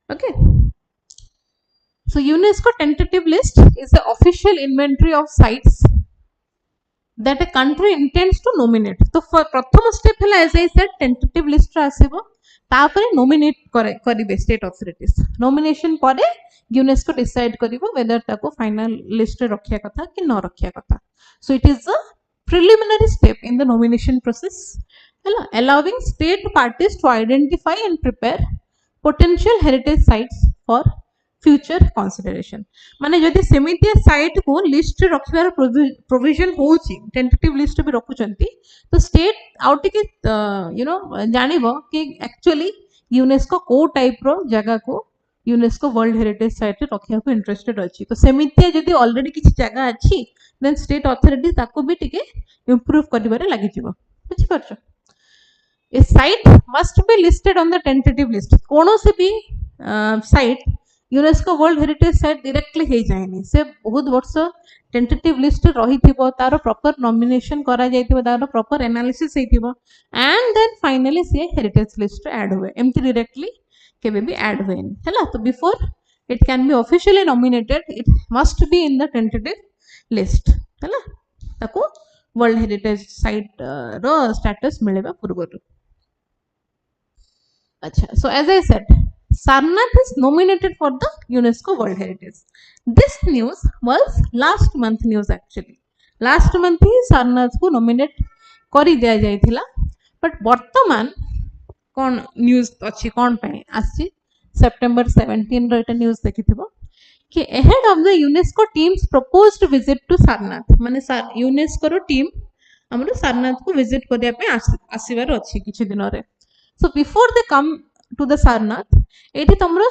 Okay. So UNESCO tentative list is the official inventory of sites that a country intends to nominate. तो प्रथम स्टेप है as I said tentative list आसीबो, तापरे नॉमिनेट करिवे स्टेट अथॉरिटीज. नॉमिनेशन परे यूनेस्को डिसाइड करिवो वेदर ताको फाइनल लिस्ट रे रखिया कथा कि न रखिया कथा. So it is a preliminary step in the nomination process, allowing state parties to identify and prepare potential heritage sites for future consideration. माने जदि सेमितिया साइट को लिस्ट रखिबार प्रोविजन होची, टेंटेटिव लिस्ट भी रखुचंती, तो स्टेट आउट के यू नो जानिबो कि actually UNESCO को type रो जगह को यूनेस्को वर्ल्ड हेरिटेज साइट रे रखिया को इंटरेस्टेड अछि तो सेमितिया जदी ऑलरेडी किछि जगह अछि देन स्टेट अथॉरिटी ताको भी टिके इंप्रूव करिबारे लागि जिवो बुझि परछो a site must be listed on the tentative list कोनो से भी site UNESCO world heritage site directly हे जायनी से बहुत वर्ष टेंटेटिव लिस्ट रही थिबो तारो प्रॉपर नॉमिनेशन करा जायतिबो तारो प्रॉपर एनालिसिस हेतिबो एंड देन फाइनली से हेरिटेज लिस्ट ऐड हुए एमती डायरेक्टली केबे भी ऐड हुए हैला तो before it can be officially nominated it must be in the tentative list हैला ताको वर्ल्ड हेरिटेज साइट रो स्टेटस मिलेबा पूर्वरु अच्छा so as I said Sarnath is nominated for the UNESCO World Heritage. This news was last month news actually. Last month he Sarnath को nominate करी दिया जायथिला but वर्तमान कौन न्यूज अच्छी कौन पे आसी सेप्टेम्बर 17 रो एटा न्यूज देखिथिबो कि ahead of the UNESCO team's proposed visit to Sarnath माने UNESCO रो टीम हमरो Sarnath को विजिट करिया पे आसीबार अछि किछि दिन रे so before they come to the Sarnath एठी तमरो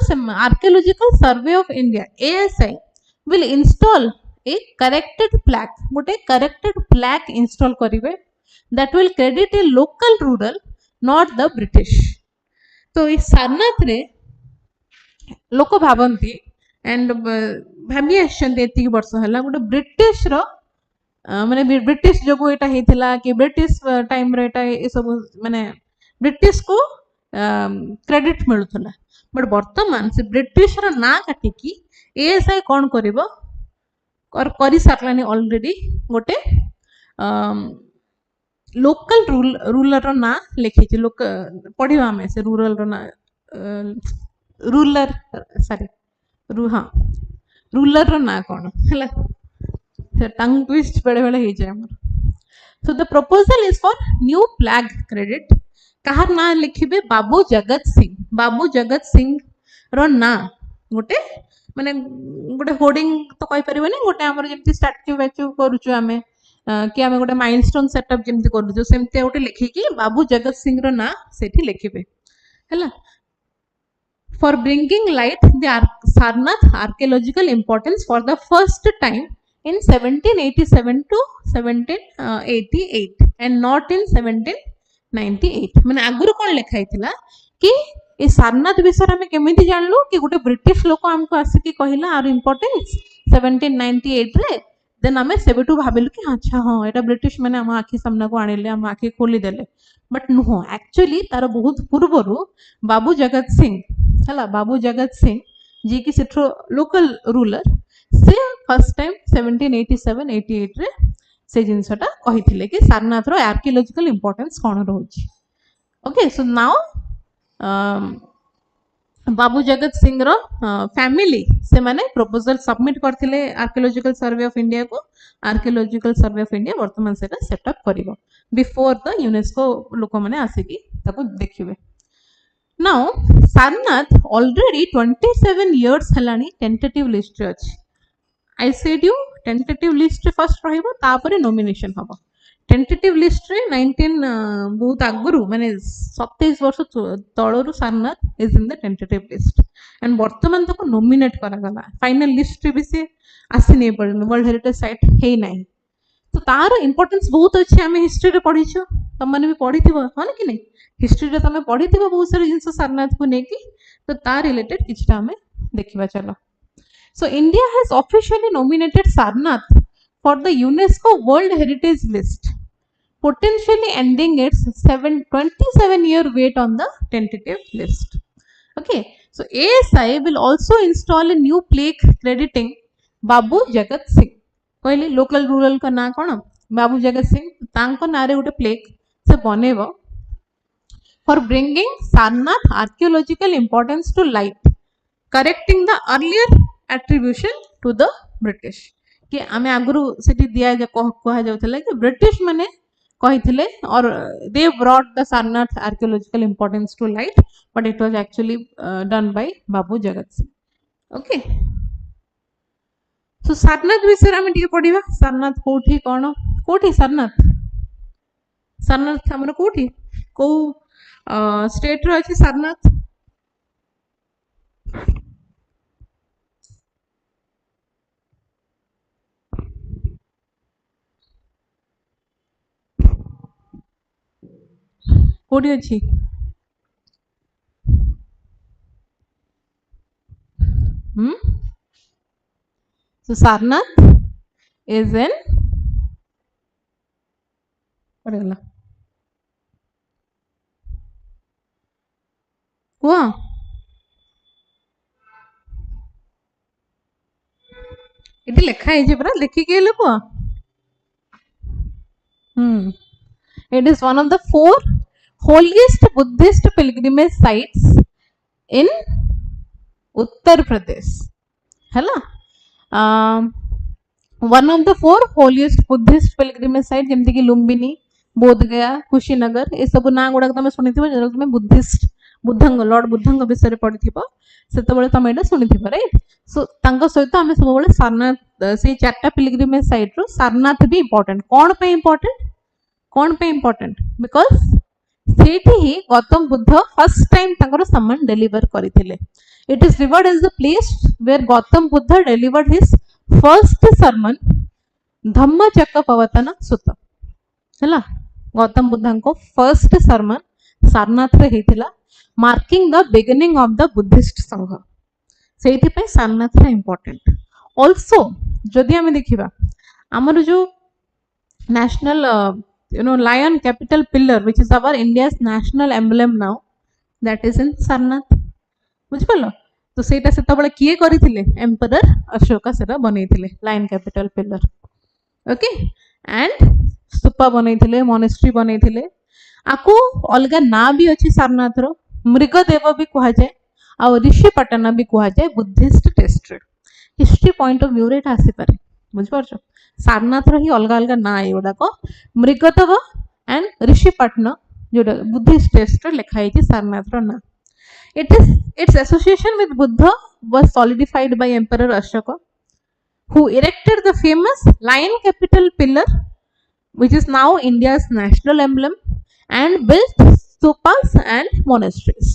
archaeological survey of India ASI will install a corrected plaque गोटे corrected plaque install करिवे that will credit a local rural not the British तो इस सारनाथ रे लोक भावंती एंड भाबी आछन्ते एति वर्ष हला गोटे ब्रिटिश रो माने ब्रिटिश जो एटा हेतिला कि ब्रिटिश टाइम रे एटा ए सब माने ब्रिटिश को क्रेडिट मिलुथला बट वर्तमान से ब्रिटिश रो ना काटी की एएसआई कोन करबो और करी सारलानी ऑलरेडी गोटे लोकल रूलर रो ना लिखि लोक पढ़िबा हमें से रूरल रो ना रूलर सॉरी हां रूलर रो ना कोन हला टंग ट्विस्ट बड़े बड़े हे जाय हमर so the proposal is for new flag credit कहार ना लिखिबे बाबू जगत सिंह रो ना गोटे माने गोटे होर्डिंग तो कहि परिबे नै गोटे हमर जेमति स्टैच्यू वैच्यू करूछु हमें कि आमे गोटे माइलस्टोन सेटअप जेमति करूछु सेमति गोटे लिखि कि बाबू जगत सिंह रो ना सेठी लिखिबे हला for bringing light the Sarnath archaeological importance for the first time in 1787 to 1788 and not in 1798 माने आगुरु कोन लिखाई थिला कि ए सारनाथ विषय हमें केमिति जानलु कि गोटे ब्रिटिश लोक हमको आसी कि कहिला आर इंपोर्टेंस 1798 रे देन हमें सेबेटू भाबिलु कि अच्छा हां एटा ब्रिटिश माने हम आखि सामना को आनिले हम आखि खोली देले बट नो एक्चुअली तार बहुत पूर्वरु बाबू जगत सिंह हला बाबू जगत सिंह जी की सेठो लोकल रूलर से फर्स्ट टाइम 1787-88 रे से जिनसटा कहिथिले कि सारनाथ रो आर्कियोलॉजिकल इंपोर्टेंस कोन रहउची okay so now Babu Jagat Singh रो फैमिली से माने प्रपोजल सबमिट करथिले आर्कियोलॉजिकल सर्वे ऑफ इंडिया को आर्कियोलॉजिकल सर्वे ऑफ इंडिया वर्तमान सेटा सेटअप करिवो बिफोर द यूनेस्को लोक माने आसीकी ताको देखिबे नाउ सारनाथ ऑलरेडी 27 इयर्स हलानी टेंटेटिव लिस्ट रे अछि I said you tentative list रे फर्स्ट रहिबो तापरे नॉमिनेशन हबो टेंटेटिव लिस्ट रे 19 बहुत आगुरु माने 27 वर्ष तळरु Sarnath is in the tentative list and वर्तमान तको नॉमिनेट करा गला फाइनल लिस्ट रे भी से आसी नै पड़न वर्ल्ड हेरिटेज साइट हे नै तो तार इंपोर्टेंस बहुत अछि हमें हिस्ट्री रे पढिछो तम माने भी पढिथिबो हन कि नै हिस्ट्री रे तमे पढिथिबो बहुत सारे जिंस सारनाथ को नेकी तो तार रिलेटेड किछटा हमें देखिबा चलो so India has officially nominated Sarnath for the UNESCO World Heritage List, potentially ending its 27-year wait on the tentative list. Okay, so ASI will also install a new plaque crediting Babu Jagat Singh. कहले local rural का ना कौन बाबू जगत सिंह तांको नारे उठे plaque से बनेबो for bringing Sarnath archaeological importance to light, correcting the earlier attribution to the British. कि आमे आगुरु सेठी दिया जे कहा जाउथले कि ब्रिटिश माने कहिथिले और they brought the Sarnath archaeological importance to light but it was actually done by Babu Jagat Singh okay so Sarnath विषय आमे टिके पढिबा सारनाथ कोठी कोन कोठी सारनाथ सारनाथ हमर कोठी को स्टेट रो अछि सारनाथ कोडी अछि so Sarnath is in पड़ेगा हुआ इति लेखा है जे परा लिखि के ले पुआ it is one of the 4 holiest Buddhist pilgrimage sites in Uttar Pradesh हैला one of the 4 holiest Buddhist pilgrimage site जेमति कि लुम्बिनी बोध गया कुशीनगर ए सब ना गुडा तमे सुनिथिबो जे तमे बुद्धिस्ट बुद्धंग लॉर्ड बुद्धंग विषय पढिथिबो सेतबेले तमे एटा सुनिथिबो राइट सो तांको सहित आमे सबबेले सारनाथ से चारटा पिलग्रिमेज साइट रो सारनाथ भी इंपोर्टेंट कोन पे इंपोर्टेंट बिकॉज़ सेठी ही गौतम बुद्ध फर्स्ट टाइम तांकर सम्मान डिलीवर करिथिले it is revered as the place where Gautam Buddha delivered his first sermon Dhammacakkappavattana Sutta हैला गौतम बुद्ध को फर्स्ट sermon सारनाथ रे हेतिला marking the beginning of the Buddhist Sangha सेठी पे सारनाथ रे इंपोर्टेंट आल्सो जदि हमें देखिबा हमर जो national lion capital pillar which is our India's national emblem now that is in Sarnath बुझ पालो तो सेटा सेतबेले किए करिथिले एम्परर अशोका सेटा बनैथिले lion capital pillar okay and stupa बनैथिले मोनेस्ट्री बनैथिले आको अलगा ना भी अछि सारनाथ रो मृगदेव भी कहा जाय आ ऋषिपटना भी कहा जाय Buddhist tested history point of view रे आसी पारे बुझ पारछो सारनाथ रो ही अलगा अलगा ना एगुडा को मृगदेव एंड ऋषिपटना जोडा बुद्धिस्ट टेस्टेड लिखा है सारनाथ रो ना its association with Buddha was solidified by Emperor Ashoka, who erected the famous lion capital pillar, which is now India's national emblem, and built stupas and monasteries.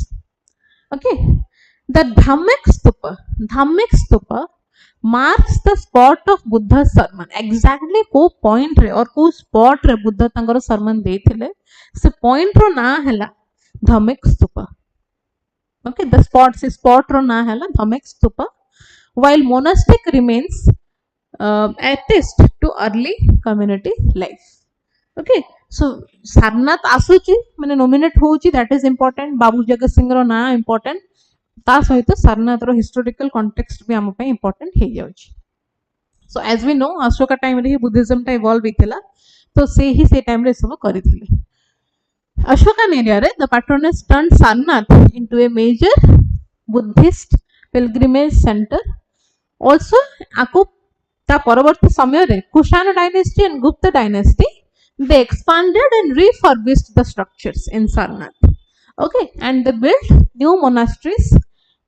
Okay, the Dhammik stupa marks the spot of Buddha's sermon. Exactly को point रे और को spot रे बुद्ध तांकर sermon देथिले से point रो ना हैला Dhammik stupa. Okay, the spot ro na hela Dhammik stupa while monastic remains attest to early community life. Okay, so Sarnath asuchi mane nominate hochi that is important Babu Jagat Singh ro na important ta सहित Sarnath ro historical context भी हम पे important हे जाउची so as we know Ashoka time रे Buddhism टा evolve हितला तो से ही से टाइम रे सब करिथिले Ashokan area रे the patroness turned Sarnath into a major Buddhist pilgrimage center. Also, आको ता परवर्ती समय रे Kushana dynasty and Gupta dynasty they expanded and refurbished the structures in Sarnath. Okay, and they built new monasteries,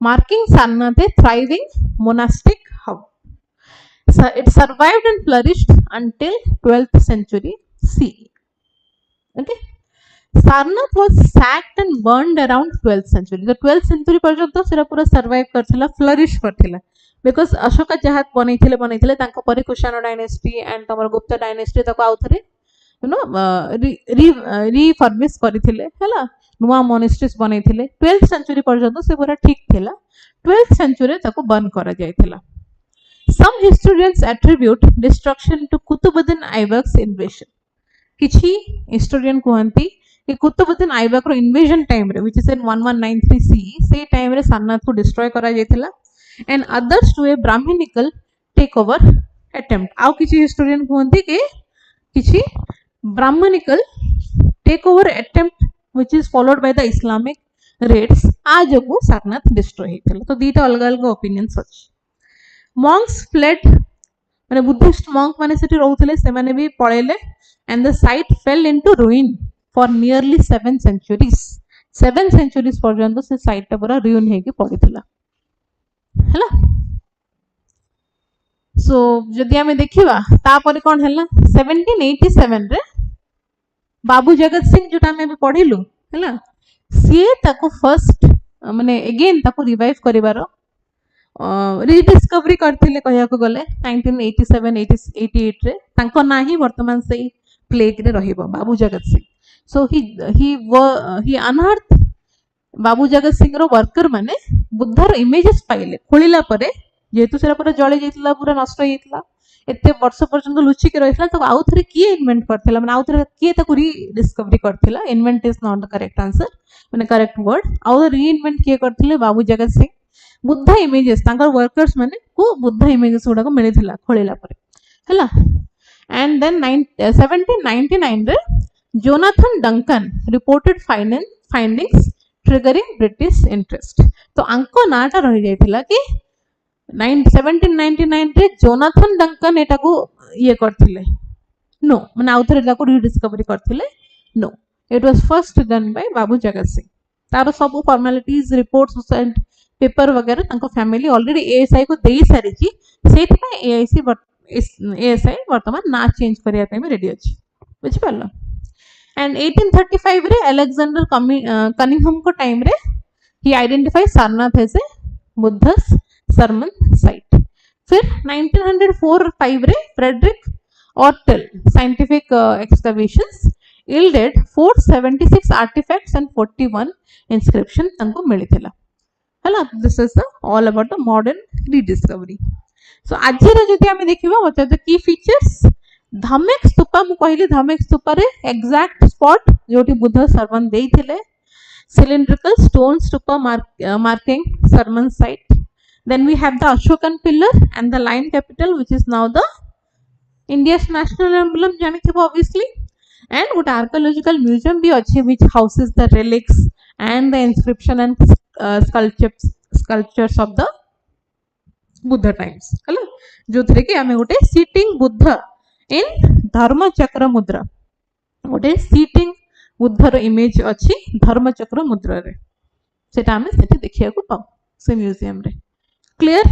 marking Sarnath a thriving monastic hub. So it survived and flourished until 12th century CE. Okay. Sarnath was sacked and burned around 12th century. The 12th century पर्यंत सेरा पूरा survive करथिला flourish करथिला because Ashoka जहात बनैथिले तांको परे Kushan dynasty and तमर Gupta dynasty तको आउथरे you know refurbish करथिले हैला नुवा monasteries बनैथिले 12th century पर्यंत से पूरा ठीक थिला 12th century तको बर्न करा जायथिला some historians attribute destruction to Kutubuddin Aybak's invasion किछि हिस्टोरियन कहंती कि कुतुबुद्दीन आइबक रो इन्वेजन टाइम रे व्हिच इज इन 1193 CE से टाइम रे सारनाथ को डिस्ट्रॉय करा जायथिला and others to a Brahmanical take over attempt आउ किछि हिस्टोरियन कहंती कि किछि Brahmanical take over attempt which is followed by the Islamic raids आ जगु सारनाथ डिस्ट्रॉय हेथिला तो दीटा अलग अलग ओपिनियंस अछि मॉन्क्स फ्लेड माने बुद्धिस्ट मॉन्क माने सेठी रहउथिले से माने भी पळेले and the site fell into ruin for nearly 7 centuries 7 centuries पर्यंत से साइट टा पूरा ruin हे के पड़िथिला हैला सो जदि हमें देखिबा ता परे कोन हैला 1787 रे बाबू जगत सिंह जोटा में भी पढिलु हैला सी ताको फर्स्ट माने अगेन ताको रिवाइव करिवारो रिडिस्कवरी करथिले कहया को गले 1987 88 रे तांको नाही वर्तमान से प्लेग रे रहिबो बाबू Jagat Singh So he unearthed Babu Jagat Singh row worker माने बुद्धर इमेजेस पाइले खोलिला परे जेतु सेरा पूरा जळी जाइतला पूरा नष्ट होइतला एते वर्ष पर्यंत लुचि के रहितला तो आउ थरे की इन्वेंट करथिला माने आउ थरे की ताकू री डिस्कवरी करथिला invent is not the correct answer माने करेक्ट वर्ड आउ री इन्वेंट के करथिले बाबू जगत सिंह बुद्ध इमेजेस तांकर वर्कर्स माने को बुद्ध इमेजेस गुडा को मिलिथिला खोलिला परे हला एंड देन 1799 रे Jonathan Duncan reported findings triggering British interest तो आंको नाटा रही जाइथिला कि 1799 रे जोनाथन डंकन एटा को ये करथिले नो माने आउ थरे को रीडिस्कवरी करथिले no it was first done by Babu Jagat Singh तार सब फॉर्मेलिटीज रिपोर्ट्स एंड पेपर वगैरह तांको फैमिली ऑलरेडी एएसआई को देई सारी छी सेति पे एएसआई वर्तमान ना चेंज करिया पे में रेडी अछि बुझि पालो एंड 1835 रे अलेक्जेंडर कनिंघम को टाइम रे he identify Sarnath as a Buddha's sermon site फिर 1904-5 रे Frederick Oertel scientific excavations yielded 476 artifacts and 41 inscription तंको मिलिथिला हला this is the all about the modern rediscovery so आज रे जति आमे देखिबा what are the key features Dhamek stupa मु कहली धमेक स्तूपा रे एग्जैक्ट स्पॉट जोटी बुद्ध सरमन देइथिले cylindrical stone stupa marking sermon site then we have the Ashokan pillar and the lion capital which is now the India's national emblem janithibo obviously and what archaeological museum bhi achi which houses the relics and the inscription and sculptures of the Buddha times hela jo thre ki ame gote sitting Buddha in धर्म चक्र मुद्रा गोटे seating बुद्धर image अच्छी धर्म चक्र मुद्रा रे सेटा हमें सेठी देखिया को पाऊ से म्यूजियम रे clear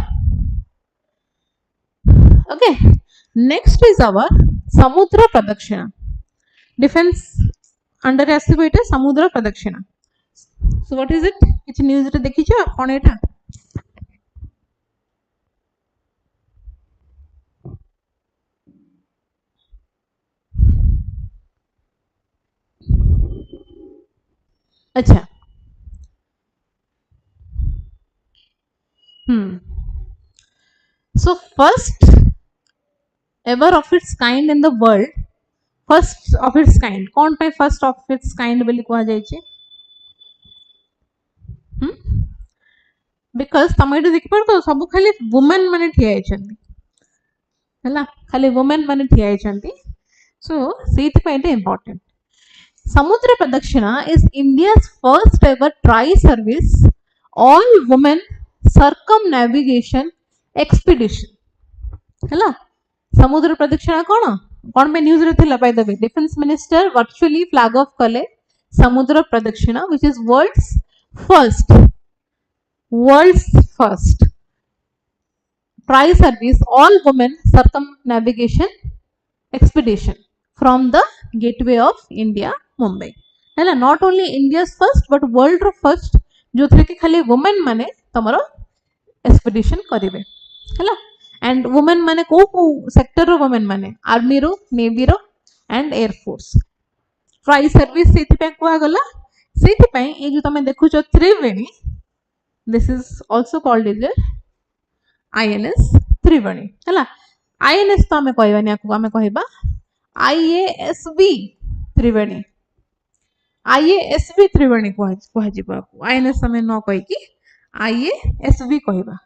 okay next is our Samudra Pradakshina defence under आसीबो एटा Samudra Pradakshina so what is it किछ न्यूज रे देखिछो कोन एटा अच्छा so first ever of its kind in the world first of its kind कौन पे first of its kind बोली कहा जाए छे because तमे तो देखि परतो सब खाली वुमेन माने ठिया आइछन्ती हला खाली वुमेन माने ठिया आइछन्ती so सेति पे it important Samudra Pradakshina is India's first ever tri-service all-women circumnavigation expedition. हला समुद्र प्रदक्षिणा कौन में न्यूज रे थिला by the way defence minister virtually flag off कले Samudra Pradakshina which is world's first tri-service all-women circumnavigation expedition from the gateway of India Mumbai है not only India's first but world रो फर्स्ट जो थे कि खाली वुमेन माने तमरो एक्सपीडिशन करिवे हैला एंड वुमेन माने को सेक्टर रो वुमेन माने आर्मी रो नेवी रो and air force tri service सेति पे कोआ गला सेति पे ए जो तमे देखु छ Triveni this is also called is INS Triveni हैला आईएनएस तो हमें कहबानी आको हमें कहबा आईएएसबी त्रिवेणी आईएएसबी त्रिवेणी कह जिबा आईएनएस हमें न कहि कि आईएएसबी कहबा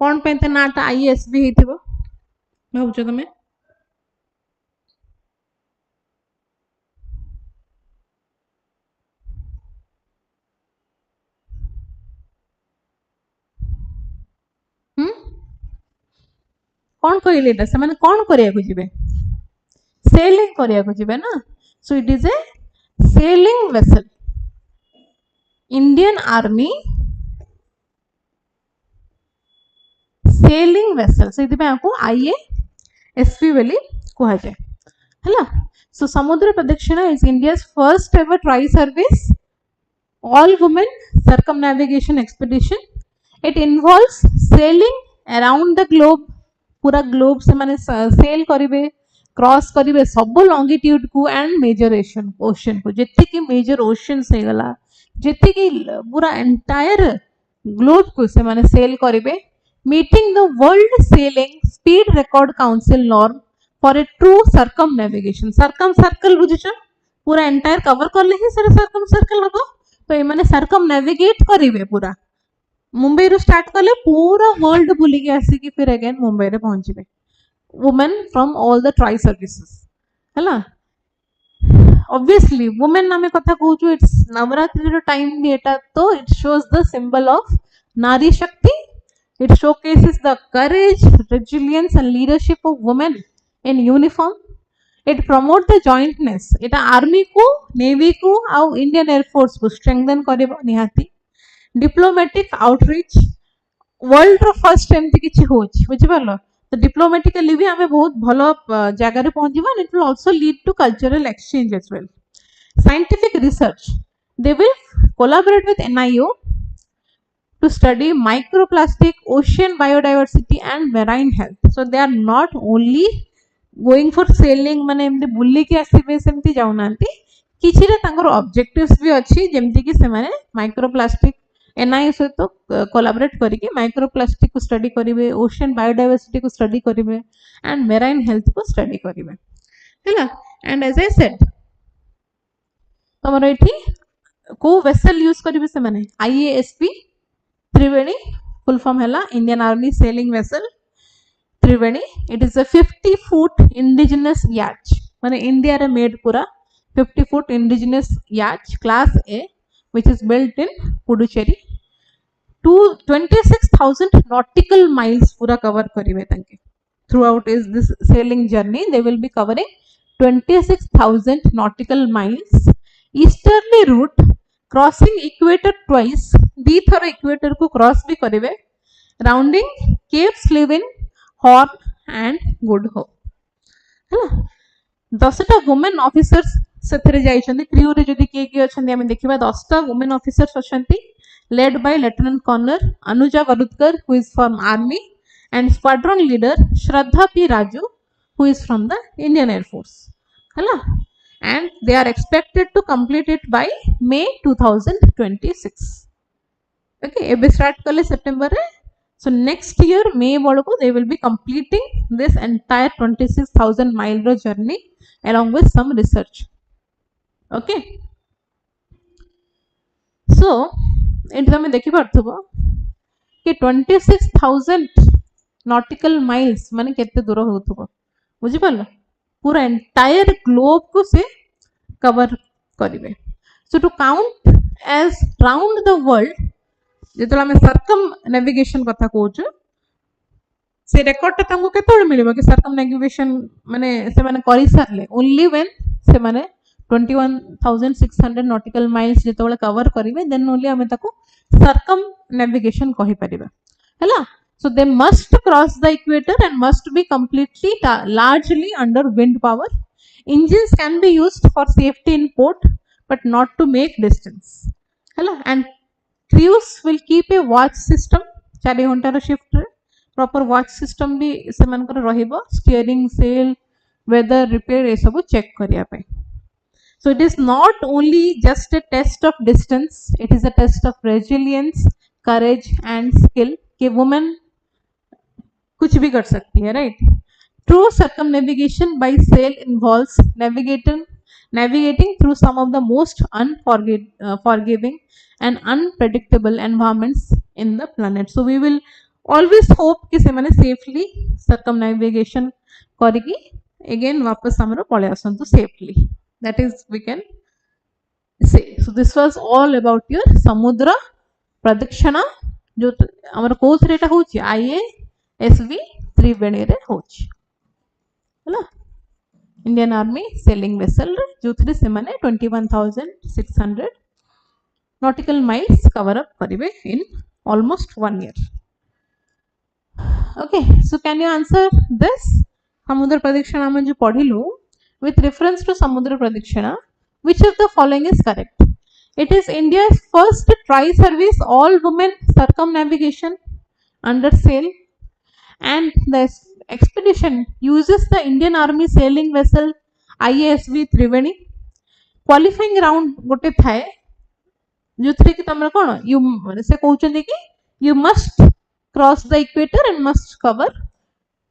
कोन पे त नाटा आईएएसबी हेतिबो भाबुछ तमे कौन कहले एटा से माने कौन करिया को जिबे सेलिंग करिया को जिबे ना सो it is A selling vessel Indian army selling vessel से इति पे आपको आईएएसपी वाली कहा जाए हैला so Samudra Pradakshina is India's first ever tri service all women circumnavigation expedition it involves sailing around the globe पूरा ग्लोब से माने सेल करिवे क्रॉस करिवे सब लॉन्गिट्यूड को एंड मेजर ओशन को जेतिकी मेजर ओशंस हे गला जेतिकी पूरा एंटायर ग्लोब को से माने सेल करिवे meeting the world sailing speed record council norm for a true circumnavigation circum circle बुझिछ पूरा एंटायर कवर करले ही सेरे सर्कम सर्कल हबो तो ए माने सर्कम नेविगेट करिवे पूरा मुंबई रू स्टार्ट कले पूरा वर्ल्ड बुली के आसी कि फिर अगेन मुंबई रे पहुंचबे women from all the tri services हला ऑब्वियसली वुमेन नामे कथा कहूछु इट्स नवरात्रि रो टाइम भी एटा तो it shows the symbol of Nari Shakti it showcases the courage resilience and leadership of women in uniform it promote the jointness एटा आर्मी को नेवी को आउ इंडियन एयरफोर्स को स्ट्रेंथन करबो निहाती डिप्लोमेटिक आउटरीच वर्ल्ड रो फर्स्ट एमती किछि होछ बुझि परलो तो डिप्लोमेटिकली भी हमें बहुत भलो जगह रे पहुंचीबा and it will also lead to cultural exchange as well scientific research they will collaborate with NIO to study microplastic ocean biodiversity and marine health so they are not only going for sailing माने एमती बुल्ली के आसीबे सेमती जाउनांती किछि रे तांगर objectives भी अछि जेमती कि से माने माइक्रोप्लास्टिक एनआईओ से तो कोलैबोरेट करिके माइक्रोप्लास्टिक को स्टडी करिवे ओशन बायोडायवर्सिटी को स्टडी करिवे एंड मेराइन हेल्थ को स्टडी करिवे हैला एंड एज आई सेड तमर एठी को वेसल यूज करिवे से माने आईएएसपी त्रिवेणी फुल फॉर्म हैला Indian army selling vessel Triveni it is a 50 foot indigenous याच माने इंडिया रे मेड पूरा 50 फुट इंडिजिनस याच class A which is built in Puducherry to 26,000 nautical miles पूरा cover करिवे तांके throughout is this sailing journey they will be covering 26,000 nautical miles easterly route crossing equator twice दी थर equator को cross भी करिवे rounding Cape Slevin Horn and Good Hope हैला 10टा women officers सेथरे जाइछन्ती क्रू रे जदी के अछन्ती हम देखिबा 10टा वुमेन ऑफिसर्स अछन्ती led by lieutenant colonel Anuja Varudkar who is from army and squadron leader Shraddha P Raju who is from the Indian air force हैला and they are expected to complete it by May 2026 okay एबे start करले सितंबर रे so next year May बळको they will be completing this entire 26,000 mile journey along with some research okay so एट तमे देखि परथबो कि 26,000 nautical miles माने केते दूर होथबो बुझि परलो पूरा एंटायर ग्लोब को से कवर करिवे so to count as round the world जेतला में सर्कम नेविगेशन कथा कहूछु से रेकॉर्ड तांको केतोळ मिलिबो कि सर्कम नेविगेशन माने से माने करि सारले ओनली व्हेन से माने 21,600 नॉटिकल माइल्स जेतोळे कवर करिवे देन ओनली हमें ताको सर्कम नेविगेशन कहि परिबा हैला so they must cross the equator and must be completely largely under wind power engines can be used for safety in port but not to make distance हैला and crews will keep a watch system 4 घंटा रो shift रे proper watch system भी से मानकर रहिबो steering cell weather repair ए सब check करिया पे so it is not only just a test of distance it is a test of resilience courage and skill कि woman कुछ भी कर सकती है right true circumnavigation by sail involves navigating through some of the most unforgiving and unpredictable environments in the planet so we will always hope कि से माने safely circumnavigation करिकी again वापस हमरो पळे आसंतु safely that is we can say so this was all about your समुद्र प्रदक्षिणा जो हमर कोर्स रेटा होची IASV त्रिवेणी रे होची हला इंडियन आर्मी सेलिंग वेसल जो थरे से माने 21,600 nautical miles cover up karibe in almost 1 year okay so can you answer this samudra pradakshina mein jo padhilu with reference to samudra pradakshina which of the following is correct it is India's first tri service all women circumnavigation under sail and the expedition uses the Indian Army sailing vessel IASV Triveni. Qualifying round गोटे थाए जो थरे कि तमरा कोन you से कहउछन कि you must cross the equator and must cover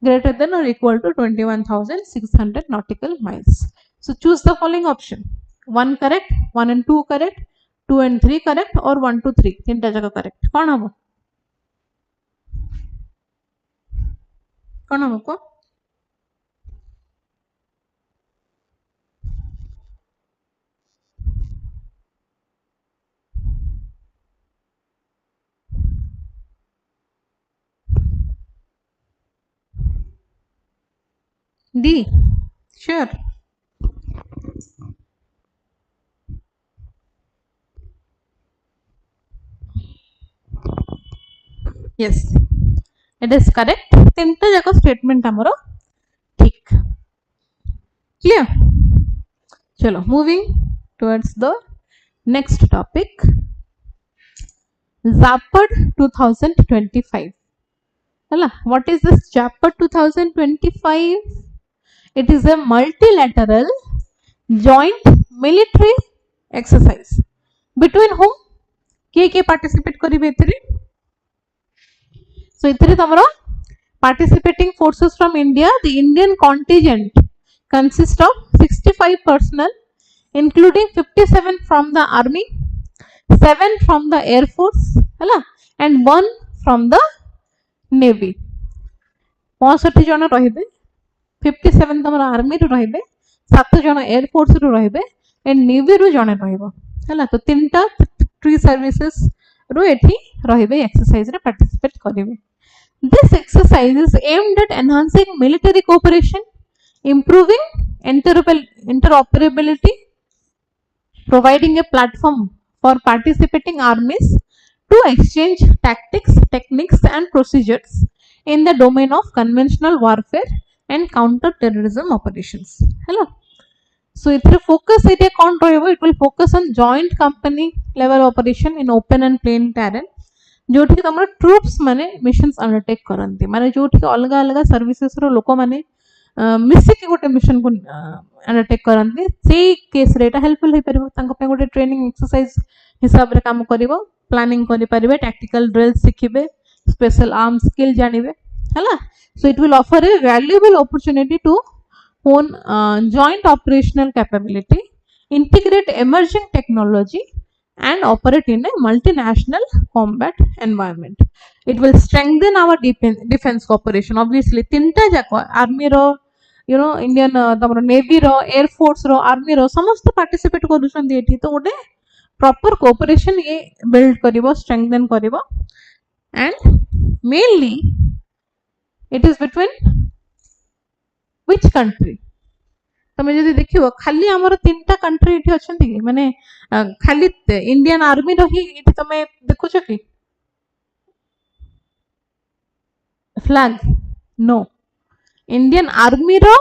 greater than or equal to 21,600 nautical miles. So choose the following option. 1 correct, 1 and 2 correct, 2 and 3 correct, or 1 to 3 तीनटा जगह correct. कौन हम को D. Sure. Yes, it is correct. तीनटा जगह statement हमरो ठीक. Clear? चलो moving towards the next topic. Zapad 2025. Hala, what is this Zapad 2025? It is a multilateral joint military exercise. Between whom? के participate करिवे एथिरे? So इथिरे तमरो participating forces from India, the Indian contingent consists of 65 personnel, including 57 from the army, 7 from the air force, and 1 from the navy. 65 जन रहिबे, 57 तमरो army रो रहिबे, 7 जन air force रो रहिबे, and navy रो जने रहिबो. हला तो तीनटा थ्री सर्विसेज रो एठी रहिबे एक्सरसाइज रे पार्टिसिपेट करिवे. This exercise is aimed at enhancing military cooperation, improving interoperability, providing a platform for participating armies to exchange tactics, techniques, and procedures in the domain of conventional warfare and counter-terrorism operations. Hello. So, if the focus area it will focus on joint company level operation in open and plain terrain. जोठी तमरा troops माने missions undertake करंती माने जोठी अलगा अलगा services रो लोको माने मिसे के गोटे मिशन को अंडरटेक करंती सेही केस रे एटा हेल्पफुल हे परबो तांको पे गोटे ट्रेनिंग एक्सरसाइज हिसाब रे काम करिवो प्लानिंग करि परिबे टैक्टिकल ड्रिल्स सिखिबे स्पेशल आर्म स्किल जानिबे हला. So it will offer a valuable opportunity to hone joint operational capability, integrate emerging technology, and operate in a multinational combat environment. It will strengthen our defense cooperation. Obviously, तीनटा जाको army रो, Indian तमरो navy रो, air force रो, army रो समस्त participate करूछन एठी तो गोटे प्रॉपर कोऑपरेशन ये बिल्ड करिवो, स्ट्रेंथन करिवो, and mainly it is between which country? तमे जदि देखिबो खाली हमर तीनटा कंट्री एठी अछंती कि माने खाली इंडियन आर्मी रही एठी तमे देखुछ कि फ्लैग नो इंडियन आर्मी रो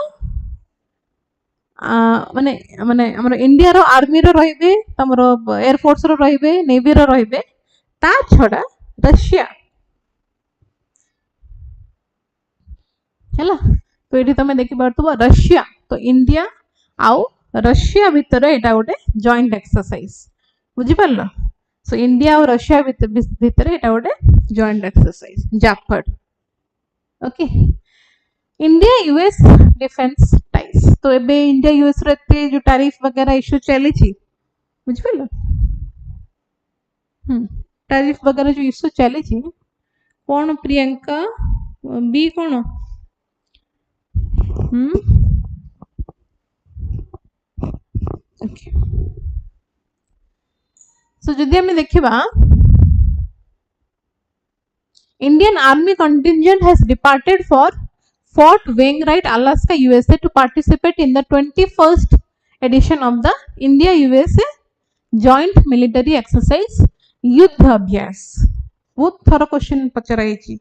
माने माने हमर इंडिया रो आर्मी रो रहिबे तमरो एयर फोर्स रो रहिबे नेवी रो रहिबे ता छडा रशिया हैला. तो ये तुम देखी पार्थो रशिया तो इंडिया आउ रशिया भितर एटा गोटे जॉइंट एक्सरसाइज बुझी पारलो. सो इंडिया और रशिया भितर एटा गोटे जॉइंट एक्सरसाइज जाफड. Okay. India US defence ties तो एबे इंडिया यूएस रे जो टैरिफ वगैरह इशू चली छी बुझी पारलो. टैरिफ वगैरह जो इशू चली छी कौन प्रियंका बी कौन okay. So जदि हमें देखिबा Indian Army contingent has departed for Fort Wainwright, Alaska, USA to participate in the 21st edition of the India USA Joint Military Exercise युद्ध अभ्यास. बहुत थोड़ा क्वेश्चन पचरा है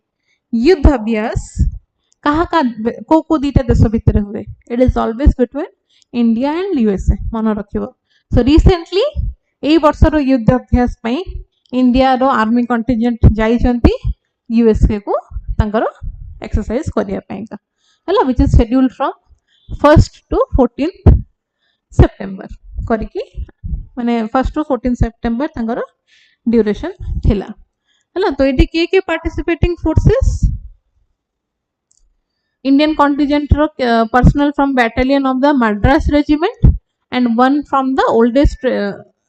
युद्ध अभ्यास कहा का को दीटा देश भितर हुए. It is always between India and USA मन रखिबो. सो रिसेंटली एई वर्ष रो युद्ध अभ्यास पई इंडिया रो आर्मी कंटिजेंट जाई छंती यूएसए को तांकर एक्सरसाइज करिया पई का. हला which is scheduled from 1st to 14th September करके माने 1st to 14th September तांगर duration थिला हला तो एटी के participating forces Indian contingent personnel from battalion of the Madras regiment and one from the oldest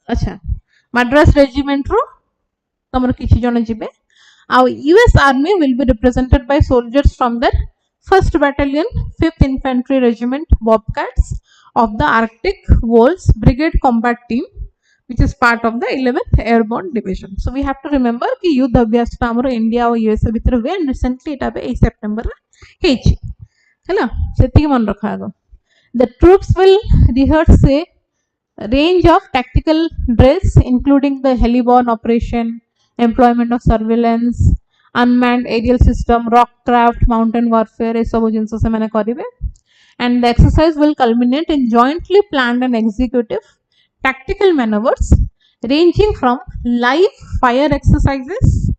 अच्छा Madras regiment रो तमर किछि जण जिबे Our US Army will be represented by soldiers from the 1st Battalion, 5th Infantry Regiment, Bobcats of the Arctic Wolves Brigade Combat Team, which is part of the 11th Airborne Division. So we have to remember कि युद्ध अभ्यास हमरो India और USA भीतर हुए and recently इटा बे 8 September हेछि हैला सेति मन रखा आगो. The troops will rehearse a range of tactical drills including the heliborne operation, employment of surveillance, unmanned aerial system, rock craft, mountain warfare, ये सब जिनसों से मैंने करी बे. And the exercise will culminate in jointly planned and executive tactical maneuvers ranging from live fire exercises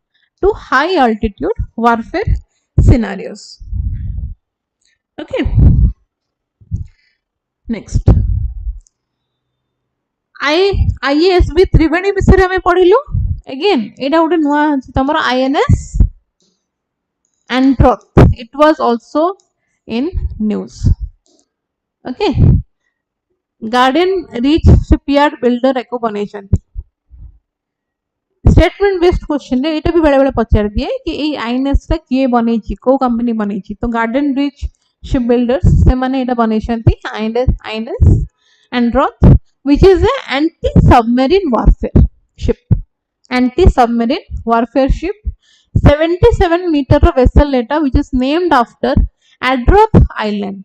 to high altitude warfare scenarios. Okay. Next. IASB त्रिवेणी विषय हमें पढ़िलु. Again, एटा उठे नुआ तमरो INS and Troth. It was also in news. Okay. Garden Reach Shipyard Builder echo बनेछंती. Statement based question रे एटा भी बेले बेले पचार दिए कि ए INS टा किए बनेछि को कंपनी बनेछि तो गार्डन रिच शिप बिल्डर्स से माने एटा बनेछंती INS and Roth which is a anti submarine warfare ship. Anti submarine warfare ship 77 meter vessel Etah which is named after Adroth Island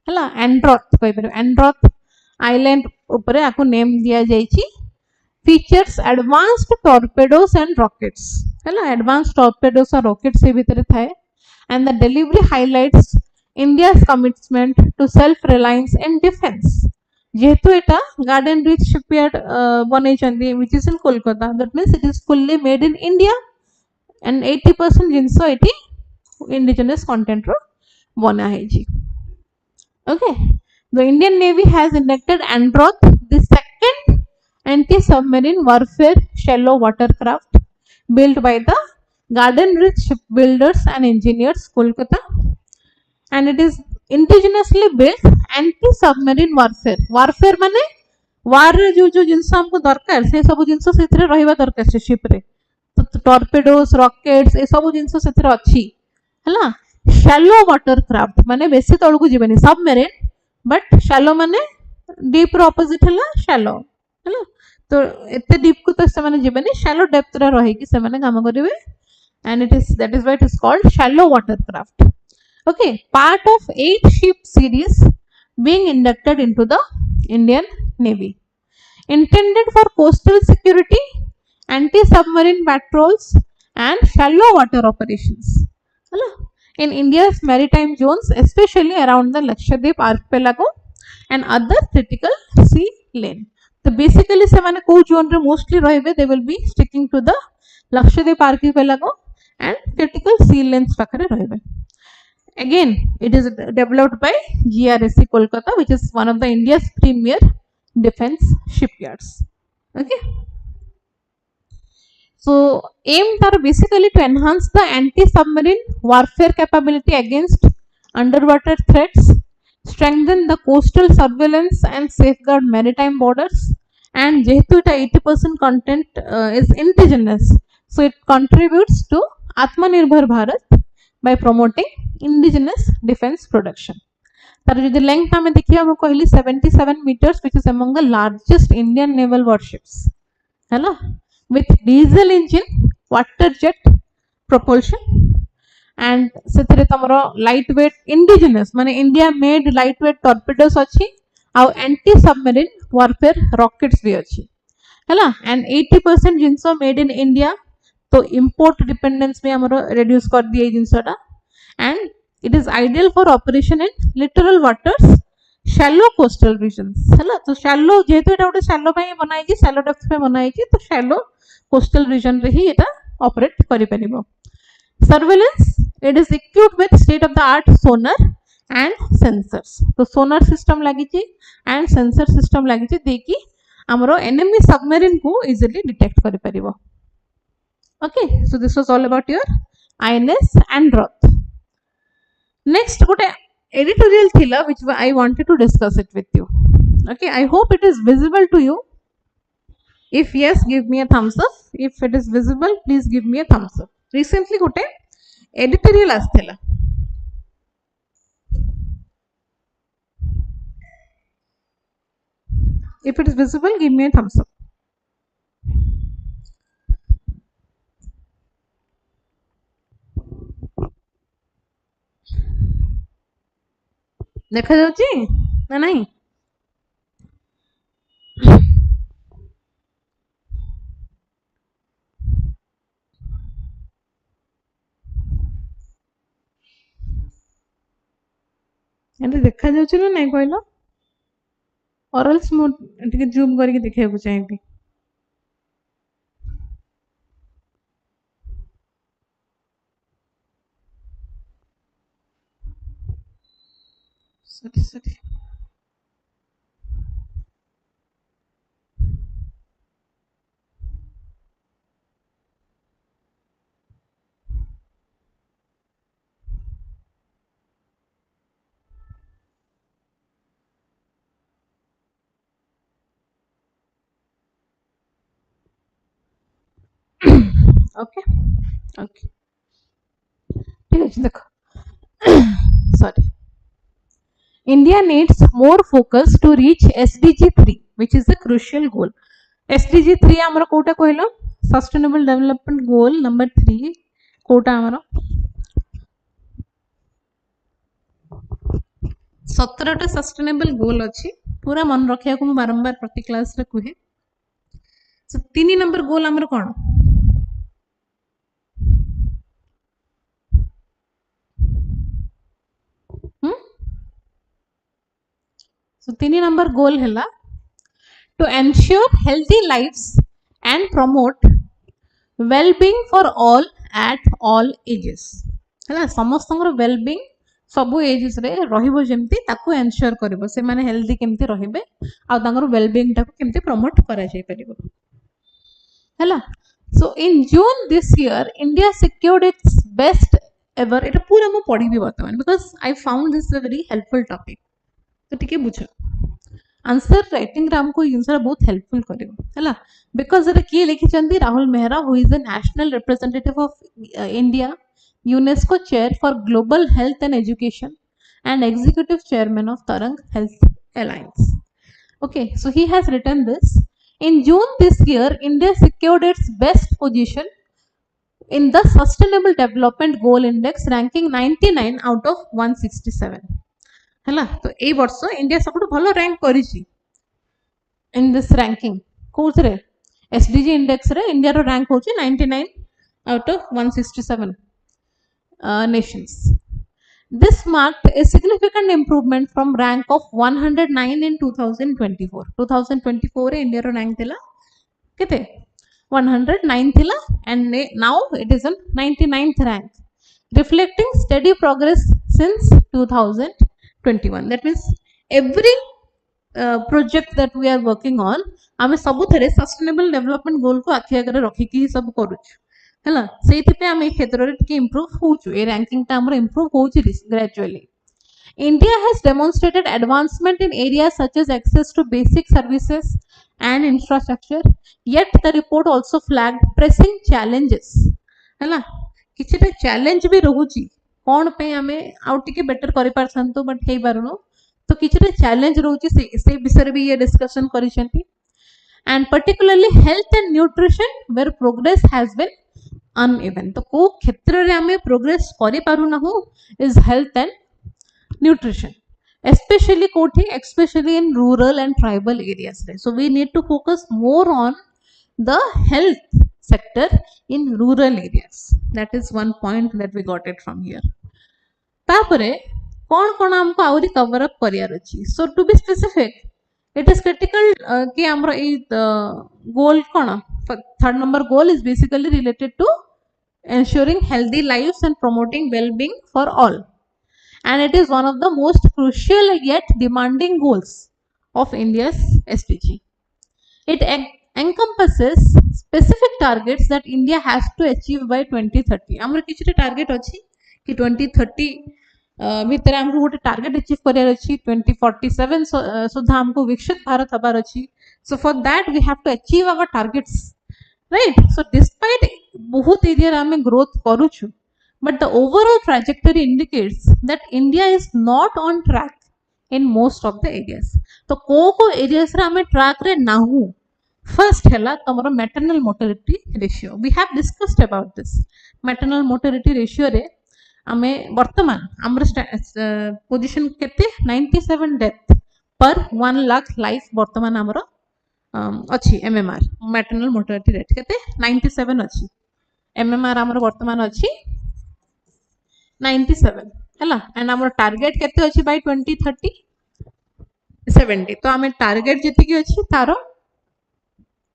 हला Androth कहि पर Androth Island ऊपर आको name दिया जाइछि. Features advanced torpedoes and rockets हला advanced torpedoes और rockets से भीतर थाए and the delivery highlights India's commitment to self reliance in defense. जेहेतु एटा गार्डन रिच शिपयार्ड बनै चंदी which is in Kolkata, that means it is fully made in India and 80% जिनसो एटी indigenous content रो बना है जी. Okay, the Indian Navy has inducted Androth, the second anti-submarine warfare shallow watercraft built by the Garden Rich Shipbuilders and Engineers, Kolkata, and it is indigenously built anti-submarine warfare. Warfare माने वार रे जो जिनस हमको दरकार से सब जिनस सेथरे रहिबा दरकार से शिप रे तो टॉर्पेडोस रॉकेट्स ए सब जिनस सेथरे अछि हला. शैलो वाटरक्राफ्ट माने बेसी तळकु जीवनी सबमरीन बट शैलो माने डीप रो ऑपोजिट हला शैलो हला. तो एते डीप को तो से माने जीवनी शैलो डेप्थ रे रहि कि से माने काम करिवे and it is that is why it is called shallow watercraft. Okay, part of 8 ship series being inducted into the Indian Navy, intended for coastal security, anti-submarine patrols and shallow water operations in India's maritime zones, especially around the Lakshadweep archipelago and other critical sea lane. So basically se mane ko zone re mostly rahibe, they will be sticking to the Lakshadweep archipelago and critical sea lanes pakhare rahibe. Again, it is developed by GRSC Kolkata, which is one of the India's premier defense shipyards. Okay. So, aimed are basically to enhance the anti-submarine warfare capability against underwater threats, strengthen the coastal surveillance and safeguard maritime borders, and jehetu eta 80% content is indigenous, so it contributes to Atmanirbhar Bharat by promoting indigenous defense production. तार जो length हमें देखिए हम कहली 77 meters, which is among the largest Indian naval warships, है ना, with diesel engine, water jet propulsion, and सेथरे तमरो lightweight indigenous माने India made lightweight torpedoes अच्छी, आउ anti submarine warfare rockets भी अच्छी, है ना, and 80% जिनसो made in India, तो import dependence में हमरो reduce कर दिए जिनसोटा, and it is ideal for operation in littoral waters, shallow coastal regions, है ना. तो shallow जेहेतु एटा उटे shallow पे ही बनाई जी, shallow depth पे बनाई जी, तो shallow coastal region रे ही एटा operate करी परिबो. Surveillance, it is equipped with state of the art sonar and sensors. तो sonar system लगी and sensor system लगी देखी आमरो enemy submarine को easily detect करि परिबो. Okay, so this was all about your INS and ROTH. Next गोटे editorial thila which I wanted to discuss it with you. Okay, I hope it is visible to you. If yes, give me a thumbs up. If it is visible, please give me a thumbs up. Recently गोटे editorial आस्थिला. If it is visible, give me a thumbs up. देखा जाउची ना नहीं? And देखा जाउची ना नहीं कहलो? और एल्स मो टिके जूम करके देखिया को चाहिए. Sorry. Okay. ठीक है देखो. Sorry. India needs more focus to reach SDG 3, which is the crucial goal. SDG 3 आमरा कोटा कहलो Sustainable Development Goal number 3 Kota आमरा 17टा सस्टेनेबल गोल अच्छी पूरा मन रखिया को बारंबार प्रति क्लास रे कहे. सो 3 नंबर गोल आमर कोन So 3 number goal hela to ensure healthy lives and promote well-being for all at all ages. हला समस्तंगर well-being सबु एजेस रे रहिबो जेमती ताकू एन्श्योर करबो से माने हेल्दी केमती रहिबे आ तांगर well-being ताकू केमती प्रमोट करा जाय परिबो. हला so in June this year India secured its best ever. एटा पूरा मो पढिबी वर्तमान because I found this a very helpful topic. तो टिके बुझ आंसर राइटिंग रे हमको आंसर बहुत हेल्पफुल करिवो हला बिकॉज़ एटा की लिखि चंदी Rahul Mehra who is the national representative of India UNESCO chair for global health and education and executive chairman of Tarang health alliance. Okay, so he has written this. In June this year, India secured its best position in the Sustainable Development Goal Index, ranking 99 out of 167. हला तो ए वर्ष India सबुठ भलो rank करिछि in this ranking कोथरे SDG index रे India रो rank होछि 99 out of 167 nations. This marked a significant improvement from rank of 109 in 2024. 2024 रे इंडिया रो रैंक थिला केते 109 थिला and now it is on 99th rank, reflecting steady progress since 2021. That means every project that we are working on आमे सबु थरे sustainable development goal को आखि आगे रखी की सब करूछु हला सेति पे आमे क्षेत्र रे के इंप्रूव होछु ए रैंकिंग ता हमर इंप्रूव होछु gradually. India has demonstrated advancement in areas such as access to basic services and infrastructure, yet the report also flagged pressing challenges. हला किछटा चैलेंज भी रहउची कौन पे आमे आउट टिके बेटर करि परसंतो बट हे पारुनो तो किछटा चैलेंज रहउची से विषय भी ये discussion करिसेंती. And particularly health and nutrition where progress has been uneven. तो को क्षेत्र रे आमे प्रोग्रेस करि पारु ना हो is health and nutrition, especially कोठी especially in rural and tribal areas. So we need to focus more on the health sector in rural areas. That is one point that we got it from here. तापरे कौन कौन हमको आउरी cover up करियार अछि. So to be specific, it is critical कि हमरा ई goal कौन third number goal is basically related to ensuring healthy lives and promoting well-being for all. and it is one of the most crucial yet demanding goals of India's SDG. It encompasses specific targets that India has to achieve by 2030. आमर किछि target अछि कि 2030 भितर हमको गोटे target achieve करार अछि 2047 सुधा हमको विकसित भारत हबार अछि. So for that we have to achieve our targets, right? So despite बहुत एरिया आमे growth करूछु, but the overall trajectory indicates that India is not on track in most of the areas. तो को areas रे आमे track रे नाहु. First hela तमरो maternal mortality ratio. We have discussed about this. Maternal mortality ratio रे आमे वर्तमान आमर position केते 97 डेथ पर 1 लाख लाइफ वर्तमान आमर अछि MMR maternal mortality rate केते 97 अछि. MMR आमर वर्तमान अछि 97 हला, एंड आमर टारगेट केते अछि बाय 2030 70. तो आमे टारगेट जति कि अछि तारो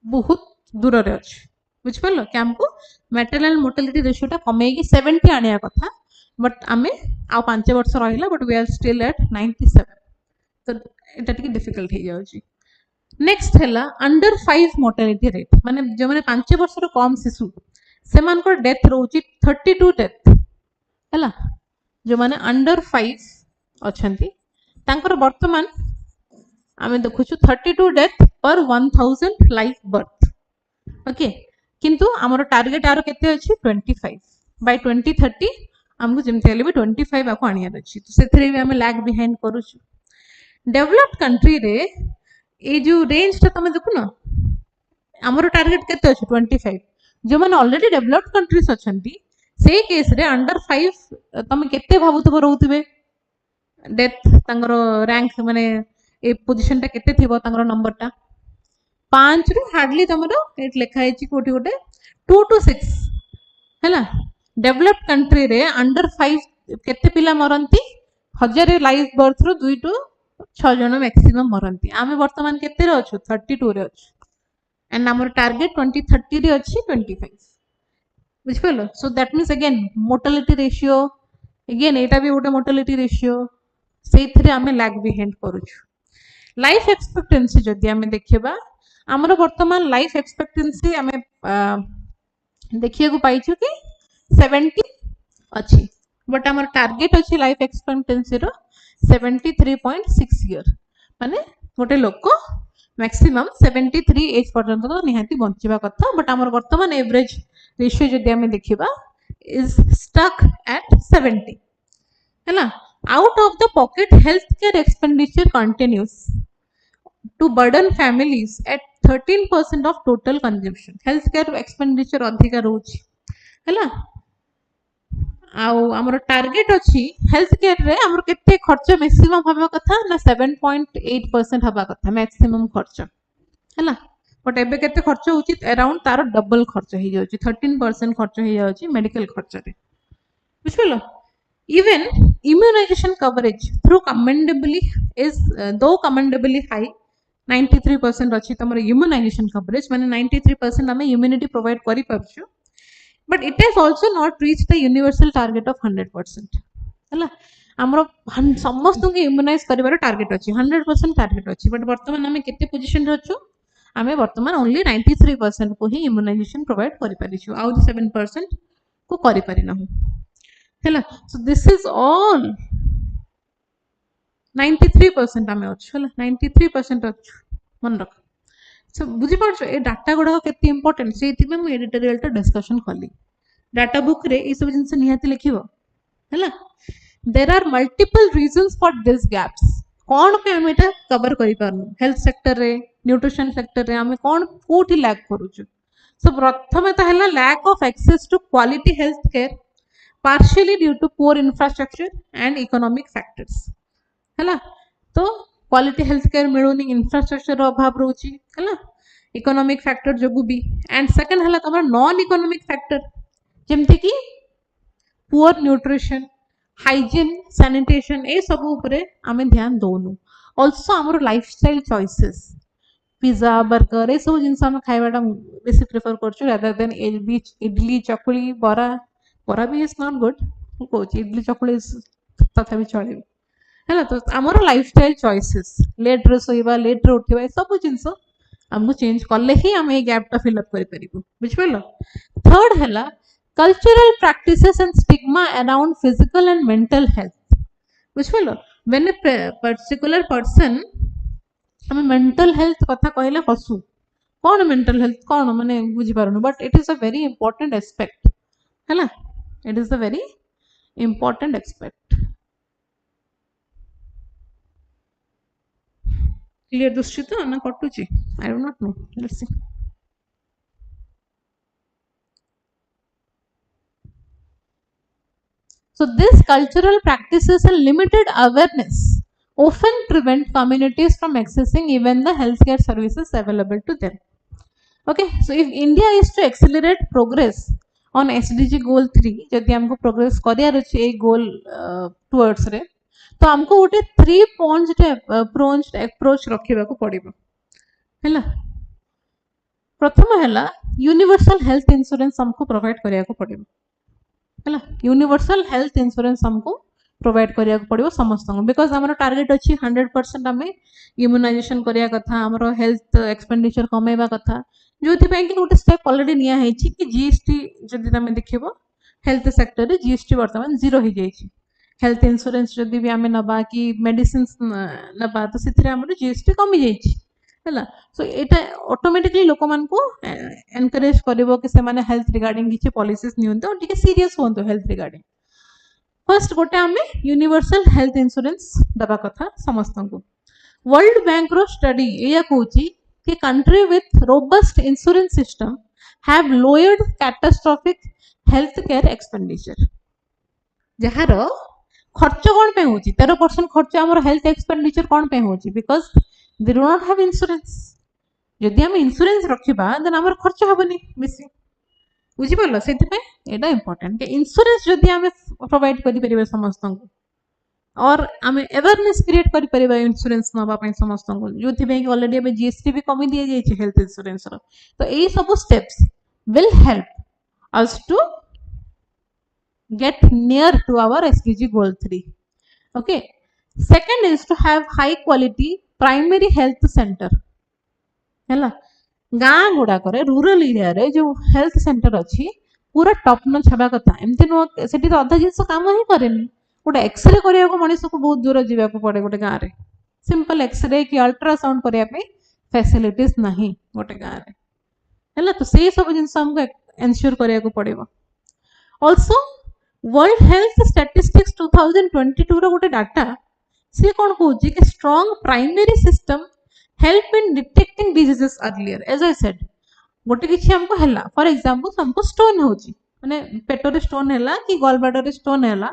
बहुत दूर रे अछि. बुझ परलो कि हमको मैटरनल मोर्टालिटी रेशियो टा कमे कि 70 आनिया कथा, बट आमे आ 5 वर्ष रहिला, but we are still at 97. तो एटा टिके डिफिकल्ट हे जाउची. नेक्स्ट हला अंडर 5 मोर्टालिटी रेट, माने जो माने 5 वर्ष रो कम शिशु सेमान को डेथ रोची 32 डेथ हला. जो माने अंडर 5 अछंती तांकर वर्तमान आमे देखुछु 32 डेथ पर 1000 लाइफ बर्थ. ओके, किंतु हमर टारगेट आरो केते अछि 25 बाय 2030 हमको जेमते हेले भी 25 आको आनियार अछि. तो सेथरे भी हमें लैग बिहाइंड करूछु. डेवलप्ड कंट्री रे ए जो रेंज ता तमे देखु न, हमर टारगेट केते अछि 25. जो माने ऑलरेडी डेवलप्ड कंट्रीज अछंती से केस रे अंडर 5 तमे केते भाबुतबो रहउतबे डेथ तांगर रैंक माने ए पोजीशन टा केते थिबो तांगर नंबर टा 5 रु हार्डली तमरो एट लेखा है कोटी गोटे 2 to 6 हैला. डेवलप्ड कंट्री रे अंडर 5 केते पिला मरंती 1000 लाइफ बर्थ रो 2 to 6 जन मैक्सिमम मरंती. आमे वर्तमान केते रे अछु 32 रे अछु, एंड हमर टारगेट 2030 रे अछि 25. बुझ परलो. So that means again mortality ratio, again एटा भी गोटे मोर्टालिटी रेशियो सेथरे आमे लैग बिहाइंड करूछु. लाइफ एक्सपेक्टेंसी जदि आमे देखिबा, हमर वर्तमान लाइफ एक्सपेक्टेंसी आमे देखिया को पाइछु कि 70 अछि, बट हमर टारगेट अछि लाइफ एक्सपेक्टेंसी रो 73.6 ईयर. माने गोटे लोक मैक्सिमम 73 एज पर्यंत तो निहाती बंचिबा कथा, बट हमर वर्तमान एवरेज रेशियो जदि आमे देखिबा इज स्टक एट 70 हैला. Out of the pocket health care expenditure continuous to burden families at 13% of total consumption. Healthcare expenditure अधिका रोची हैला. आउ हमर टारगेट अछि हेल्थ केयर रे हमर केते खर्च मैक्सिमम हबा कथा ना 7.8% हबा कथा मैक्सिमम खर्च हैला. बट एबे केते खर्च होची अराउंड तारो डबल खर्च हे जाउची 13% खर्च हे जाउची मेडिकल खर्च रे. बुझलो. Even immunization coverage through commendably is though commendably high 93% अच्छी तमर immunization coverage माने 93% हमें immunity provide करी परछु, but it has also not reached the universal target of 100% हैला. हमरो समस्त के immunize करिवार टारगेट अछि 100% टारगेट अछि, बट वर्तमान हमें केते पोजीशन रे अछु, हमें वर्तमान ओनली 93% को ही immunization provide करि परिछु, आउ 7% को करि परि नहु हैला. So this is all 93% हमें अछु हैला, 93% अछु मन रख. सो बुझि पाछो ए डाटा गुडा केते इंपोर्टेंट सेति में हम एडिटोरियल टा डिस्कशन करली. डाटा बुक रे ई सब जिंस निहाती लिखिबो हैला. There are multiple reasons for this gaps. कोन पे हम एटा कवर करि पारनु हेल्थ सेक्टर रे, न्यूट्रिशन सेक्टर रे हमें कोन कोठी लैक करूछु. सो प्रथमे त हैला lack of access to quality health care partially due to poor infrastructure and economic factors हैला. तो क्वालिटी हेल्थ केयर मिलुनी, इंफ्रास्ट्रक्चर अभाव रोची हैला, इकोनॉमिक फैक्टर जोगु भी. एंड सेकंड हला तमर नॉन इकोनॉमिक फैक्टर जेमति कि पुअर न्यूट्रिशन, हाइजीन, सैनिटेशन ए सब ऊपरे आमे ध्यान दोनु. आल्सो हमर लाइफस्टाइल चॉइसेस पिज्जा बर्गर ए सब जिंस हम खाइबाटा बेसी प्रेफर करछु रादर देन इडली चकुली बरा. बरा भी इज नॉट गुड. को इडली चकुली इज तथापि चलिबो हैला। तो आमर लाइफस्टाइल चॉइसेस लेट रे सोइबा लेट रे उठिबा सब जिंस हमको चेंज करले ही हम ए गैप टा फिल अप करि परिबो बुझिपलो। थर्ड हैला cultural practices and stigma around physical and mental health बुझिपलो। व्हेन ए पर्टिकुलर पर्सन हम मेंटल हेल्थ कथा कहले हसु कौन मेंटल हेल्थ कौन माने बुझी पारनु but it is a very important aspect हैला। It is a very important aspect. Clear दुष्टि तो ना कटुची I do not know let's see. So this cultural practices and limited awareness often prevent communities from accessing even the healthcare services available to them. Okay, so if India is to accelerate progress on SDG goal 3, जदि हमको progress career अछि ए goal towards रे तो हमको गोटे 3-pronged approach रखिबा को पड़िबो हैला। प्रथम हैला यूनिवर्सल हेल्थ इंश्योरेंस हमको प्रोवाइड करिया को पड़िबो हैला। यूनिवर्सल हेल्थ इंश्योरेंस हमको प्रोवाइड करिया को पड़िबो समस्त बिकॉज हमर टारगेट अछि 100% हमें इम्यूनाइजेशन करिया कथा हमर हेल्थ एक्सपेंडिचर कमेबा कथा जोथि पय कि गोटे स्टेप ऑलरेडी निया हेछि कि जीएसटी जदि तमे देखिबो हेल्थ सेक्टर रे जीएसटी वर्तमान जीरो हो जाइछि। हेल्थ इंश्योरेंस जदि भी हमें नबा कि मेडिसिन्स नबा तो सिथरे हमर जीएसटी कमी जाइछि हैला। सो एटा ऑटोमेटिकली लोक मान को एनकरेज करिवो कि से माने हेल्थ रिगार्डिंग किछि पॉलिसीज नियंतो ठीक सीरियस होंतो हेल्थ रिगार्डिंग। फर्स्ट गोटे हमें यूनिवर्सल हेल्थ इंश्योरेंस दबा कथा समस्त को। वर्ल्ड बैंक रो स्टडी एया कहूची कि country with robust insurance system have lowered catastrophic health care expenditure जहार खर्च कौन पे होची 13% खर्च हमर हेल्थ एक्सपेंडिचर कौन पे होची because they do not have insurance. जदि हम इंश्योरेंस रखिबा देन हमर खर्च हबनी बेसी बुझी परलो सेति पे एटा इंपोर्टेंट कि इंश्योरेंस जदि हम प्रोवाइड करि परिबे समस्त को और हमें अवेयरनेस क्रिएट करि परिबा इंश्योरेंस नबा पय समस्त को जोथि पे कि ऑलरेडी हमें जीएसटी भी कमी दिए जाय छै हेल्थ इंश्योरेंस रो। तो एई सब steps will help us to get near to our SDG goal 3. Okay, second is to have high quality primary health center हैला। गाँ गुड़ा करे रूरल एरिया रे जो हेल्थ सेंटर अच्छी पूरा टॉप नॉच हबा कथा एमती नो सेठी तो अधा जिंस काम ही करेनी गोटे एक्सरे करिया को मनीष को बहुत दूर जीवा को पड़े गोटे गाँ रे सिंपल एक्सरे कि अल्ट्रासाउंड करिया पे फैसिलिटीज नहीं गोटे गाँ रे हैला। तो सेही सब जिंस हमको एंश्योर करिया को पड़ेबो। आल्सो वर्ल्ड हेल्थ स्टैटिस्टिक्स 2022 रो गोटे डाटा से कौन कहूची कि strong primary system help in detecting diseases earlier as I said गोटे किछि हमको हला फॉर एग्जांपल हमको स्टोन होची माने पेटो रे स्टोन हला कि गॉल ब्लैडर रे स्टोन हला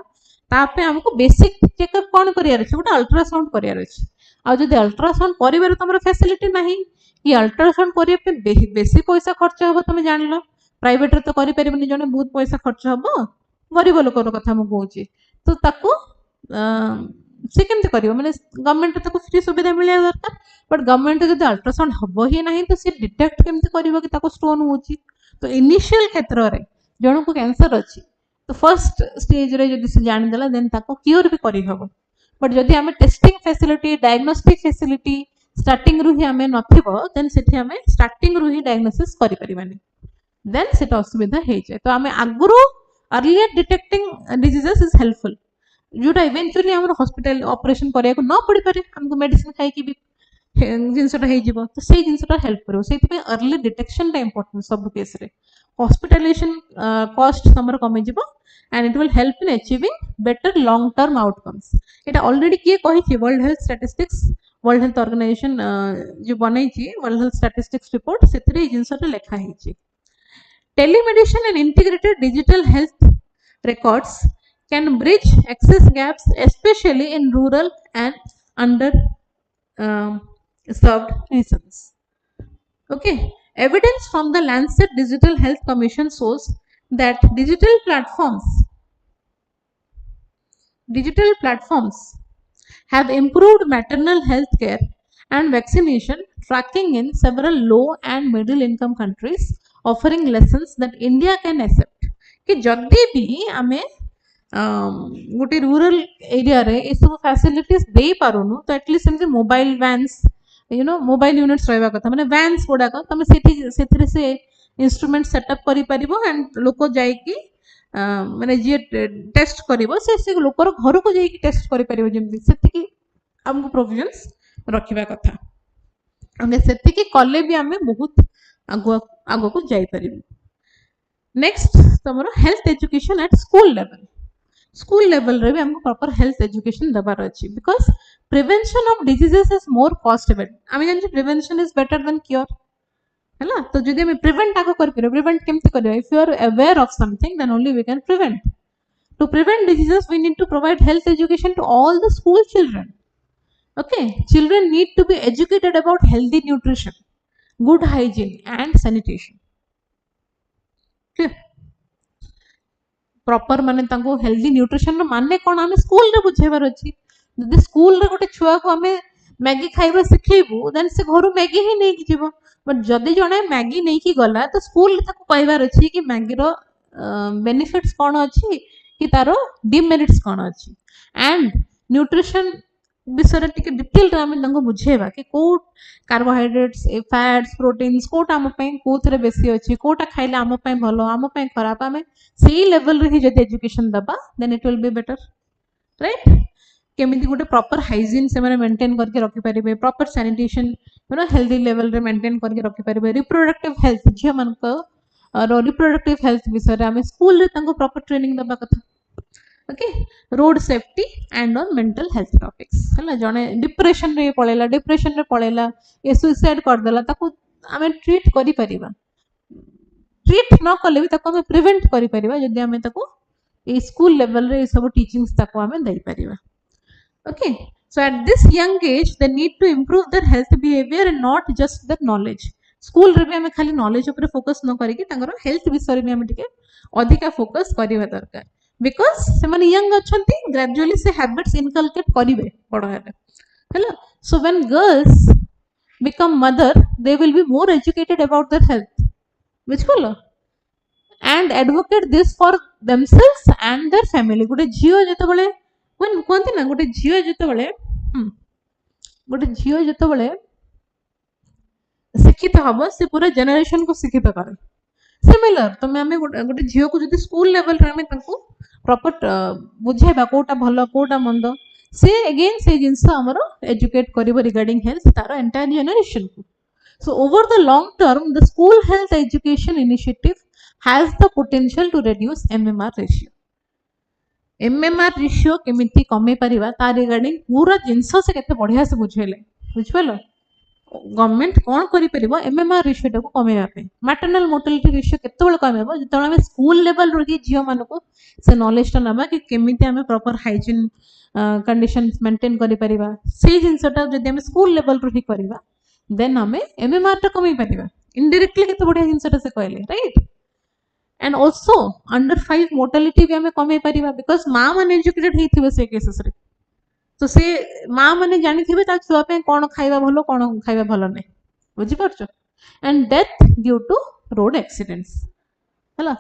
तापे हमको बेसिक चेकअप कौन करियार अछि गोटे अल्ट्रासाउंड करियार अछि आ जदि अल्ट्रासाउंड करिबार तमरो फैसिलिटी नाही कि अल्ट्रासाउंड करिया पे बेसी पैसा खर्च हबो तमे जानलो प्राइवेट रे तो करि परिबनी जने बहुत पैसा खर्च हबो गरीब लोकर कथा मु कहूची तो ताको से केमते करियो माने गवर्नमेंट ताको फ्री सुविधा मिलिया दरकार बट गवर्नमेंट जदि अल्ट्रासाउंड हबो ही नाही तो से डिटेक्ट केमते करिवो कि ताको स्टोन होची। तो इनिशियल क्षेत्र रे जण को कैंसर अछि तो फर्स्ट स्टेज रे जदि से जानि देला देन ताको क्योर भी करि हबो बट जदि हमें testing facility diagnostic facility starting रु ही हमें नथिबो देन सेठी हमें स्टार्टिंग रु ही डायग्नोसिस करि परिबानी देन सेटा असुविधा हे जाय। तो हमें आगुरु earlier detecting diseases is helpful जोटा इवेंचुअली हमर हॉस्पिटल ऑपरेशन करिया को न पड़ी पारे हमको मेडिसिन खाई कि भी जिनसटा हे जीवो तो से जिनसटा हेल्प करो सेति पे अर्ली डिटेक्शन टा इंपोर्टेंट सब केस रे हॉस्पिटलाइजेशन कॉस्ट हमर कमे जीवो and it will help in achieving better long term outcomes. एटा ऑलरेडी किए कहि छी world health statistics world health organisation जो बनाई छी वर्ल्ड हेल्थ स्टैटिस्टिक्स रिपोर्ट सेति जिनसटा लेखा हे छी। Telemedicine and integrated digital health records can bridge access gaps, especially in rural and under served regions. Okay, evidence from the Lancet Digital Health Commission shows that digital platforms have improved maternal health care and vaccination tracking in several low and middle income countries, offering lessons that India can accept कि जदि भी हमें गोटे rural area रे ये सब facilities दे पारुनु तो at least सेमती मोबाइल वैन्स मोबाइल यूनिट्स रहा कथा माने वैन्स गुड़ाक तुम से इंस्ट्रूमेंट सेटअप करि परिबो एंड लोक जाइकी माने जे टेस्ट करिवो से लोकर घर को जाइकी टेस्ट करि परिबो जेमती सेतिकी हमको प्रोविजंस रखिबा कथा ओके सेतिकी कले भी आमे बहुत आगो को जाई परिबो। नेक्स्ट तमरो health education at school level रे भी हमको प्रॉपर हेल्थ एजुकेशन दबार अछि because prevention of diseases is more cost effective आमे जानि prevention is better than cure हैला तो जदि हम प्रिवेंट आको कर पिरो प्रिवेंट केमति करियो if you are aware of something then only we can prevent to prevent diseases we need to provide health education to all the school children okay children need to be educated about healthy nutrition good hygiene and sanitation clear proper माने तांको healthy nutrition माने कोन हमें school रे बुझेबार अछि जदि school रे गोटे छुआ को हमें मैगी खाइबा सिखेबू देन से घरु मैगी ही नै कि जीवो बट जदि जणे मैगी नै कि गला तो स्कूल रे ताको कहबार अछि कि मैगी रो बेनिफिट्स कोन अछि कि तारो डिमेरिट्स कोन अछि एंड न्यूट्रिशन विषय टिके डिटेल रे हमें तांको बुझेबा कि को कार्बोहाइड्रेट्स फैट्स प्रोटीन्स कोटा हम पय कोथरे बेसी अछि कोटा खाइले हम पय भलो हम पय खराब हमें सी लेवल रे ही जदि एजुकेशन दबा then it will be better right केमिति गोटे प्रॉपर हाइजीन से माने मेंटेन करके रखि परिबे प्रॉपर सैनिटेशन हेल्दी लेवल रे मेंटेन करके रखि परिबे रिप्रोडक्टिव हेल्थ जे मन को रिप्रोडक्टिव हेल्थ विषय रे हमें स्कूल रे तांको प्रॉपर ट्रेनिंग दबा कथा okay road safety and on mental health topics हला जने डिप्रेशन रे पळेला ए सुसाइड कर देला ताको हमें ट्रीट करि परिबा ट्रीट न कले भी ताको हमें प्रिवेंट करि परिबा जदि हमें ताको ए स्कूल लेवल रे सब टीचिंग्स ताको हमें दई परिबा okay so at this young age they need to improve their health behaviour and not just their knowledge school रे भी हमें खाली नॉलेज ऊपर फोकस न करिकि तांगर हेल्थ विषय भी हमें टिके अधिका फोकस करिबा दरकार बिकॉज से माने यंग अछंती ग्रेजुअली से हैबिट्स इनकलकेट करिवे बड़ हेले हैला so when girls become mother they will be more educated about their health which बोलो and advocate this for themselves and their family गोटे झियो जते बळे कोन कोनती ना गोटे झियो जते बळे शिक्षित हबो से पूरा जनरेशन को शिक्षित करे सिमिलर तो मैं हमें गोटे झियो को जदी स्कूल लेवल रे हमें ताको प्रॉपर बुझेबा कोटा भलो कोटा मंद से अगेन से जिंस हमरो एजुकेट करिवो रिगार्डिंग हेल्थ तारो एंटायर जनरेशन को so over the long term the school health education initiative has the potential to reduce MMR ratio केमिति कमे परिबा ता रिगार्डिंग पूरा जिंस से केते बढ़िया से बुझेले बुझबेलो गवर्नमेंट कौन करि परिबो एमएमआर रेशियो को कमेबा पे मैटरनल मोर्टालिटी रेशियो केते बेल कमेबो जतले हम स्कूल लेवल रो जियो मान को से नॉलेज ता नबा कि केमिति हमें प्रॉपर हाइजीन कंडीशंस मेंटेन करि परिबा से जिंसटा जदि हम स्कूल लेवल रो ही परिबा देन हमें एमएमआर ता कमे परिबा इनडायरेक्टली केते बढ़िया जिंसटा से कहले right and also under 5 mortality भी हमें कमे परिबा बिकॉज़ मां मन एजुकेटेड हेथिबे से केसेस रे तो से मां माने जानि थिबे ता छुआ पे कोन खाइबा भलो नै बुझी परछो and death due to road accidents हला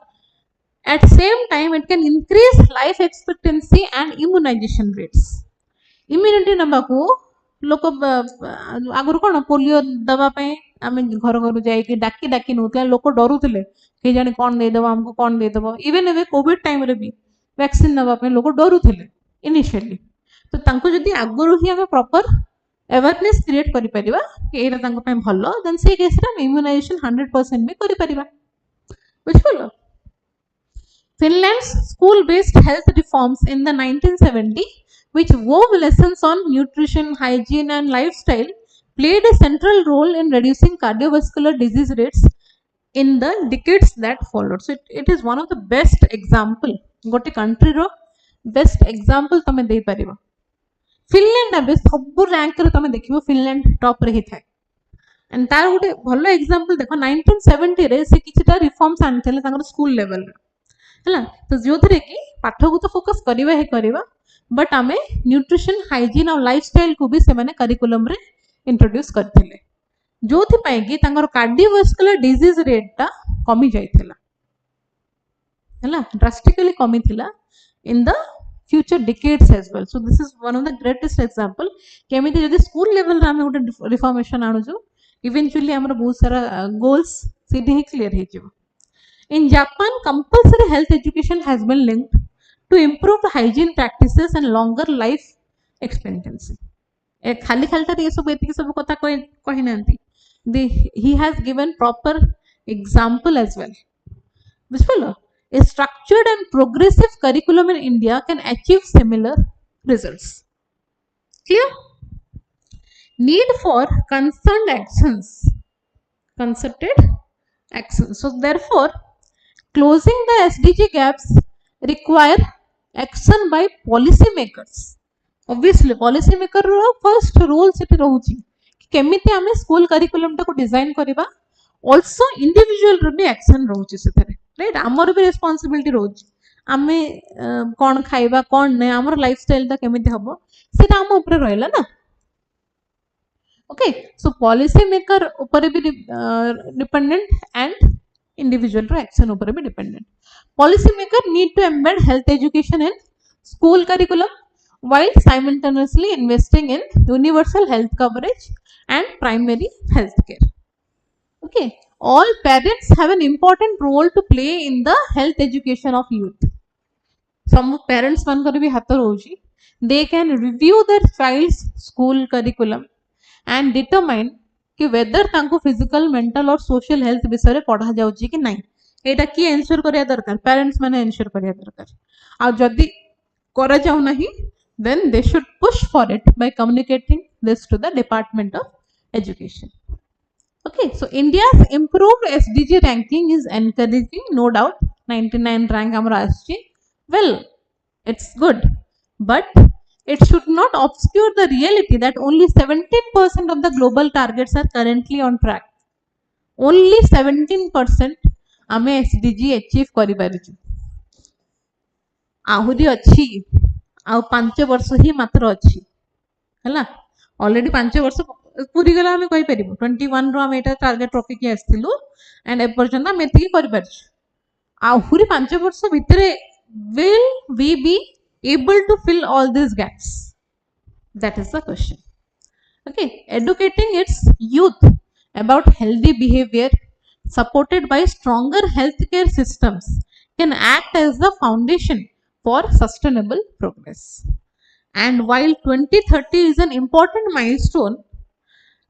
at same time it can increase life expectancy and immunisation rates immunity नबा को लोक आगुर कोन पोलियो दबा पे आमे घर घर जाई कि डाकी नोतला लोक डरुथिले के जानि कोन दे देबो हमको कोन दे देबो इवन एवे कोविड टाइम रे भी वैक्सीन नबा पे लोक डरुथिले इनिशियली तो तांको जदि आगुरु ही हमें प्रॉपर अवेयरनेस क्रिएट करि परिबा कि एरा तांको पे भलो देन से केस रे इम्यूनाइजेशन 100% भी करि परिबा बुझलो Finland's school-based health reforms in the 1970s, which wove lessons on nutrition, hygiene, and lifestyle, played a central role in reducing cardiovascular disease rates in the decades that followed. So, it is one of the best example. Gote country ro best example तमे दे परिबा. Finland अबे सब rank रे तमे देखिबो Finland top रे ही थाए. And तार गोटे भलो एग्जांपल देखो 1970 रे से किछटा रिफॉर्म्स आनथले तांगर स्कूल लेवल रे हला तो जो थरे कि पाठ को तो फोकस करबा है करबा बट आमे न्यूट्रिशन हाइजीन और लाइफस्टाइल को भी से माने करिकुलम रे इंट्रोड्यूस करथिले जोथि पई कि तांगर कार्डियोवास्कुलर डिजीज रेट ता कमी जाइथिला हला ड्रास्टिकली कमी थिला in the future decades as well. So this is one of the greatest example केमिति जदि स्कूल लेवल रे आमे गोटे रिफॉर्मेशन आणुजु इवेंचुअली हमर बहुत सारा गोल्स सीधे ही क्लियर हे जिवो. In Japan, compulsory health education has been linked to improved hygiene practices and longer life expectancy. खाली खाली ये सब एतिक सब कथा कहि नांती. He has given proper example as well. बुझिपालो a structured and progressive curriculum in India can achieve similar results. Clear? Need for concerted actions. So therefore, closing the SDG gaps require action by policy makers. Obviously, policy maker row first role सेठी रहउची केमिति आमे school curriculum टाको design करबा. Also individual रो भी action रहउची सेथरे, right. हमर भी responsibility रहउची आमे कोन खाइबा कोन नै हमर लाइफस्टाइल ता केमिति हबो सेटा हम ऊपर रहला ना. Okay, so policy maker ऊपर भी dependent and individual row action ऊपर भी dependent. Policy maker need to embed health education in school curriculum while simultaneously investing in universal health coverage and primary health care. Okay, all parents have an important role to play in the health education of youth. Some parents mankar भी हाथ रहउची. They can review their child's school curriculum and determine कि whether तांको physical, mental और social health विषय पढ़ा जाउची कि नहीं. एटा की एंश्योर करिया दरकार, पेरेंट्स माने एंश्योर करिया दरकार. आ जदी करा जाउ नाही, then they should push for it by communicating this to the Department of Education. Okay, so India's improved SDG ranking is encouraging, no doubt. 99 rank amra aschi. Well, it's good, but it should not obscure the reality that only 17% of the global targets are currently on track. Only 17% आमे SDG achieve करि पारिछु. आहुरी अछि आ 5 वर्ष ही मात्र अछि हला. Already 5 वर्ष पूरी गला हमें कहि परिबो. 21 रो हम एटा टारगेट रखि के आस्तिलु एंड ए पर्यंत हम एति करि पारिछु. आहुरी 5 वर्ष भितरे will we be able to fill all these gaps? That is the question. Okay, educating its youth about healthy behavior supported by stronger healthcare systems can act as the foundation for sustainable progress. And while 2030 is an important milestone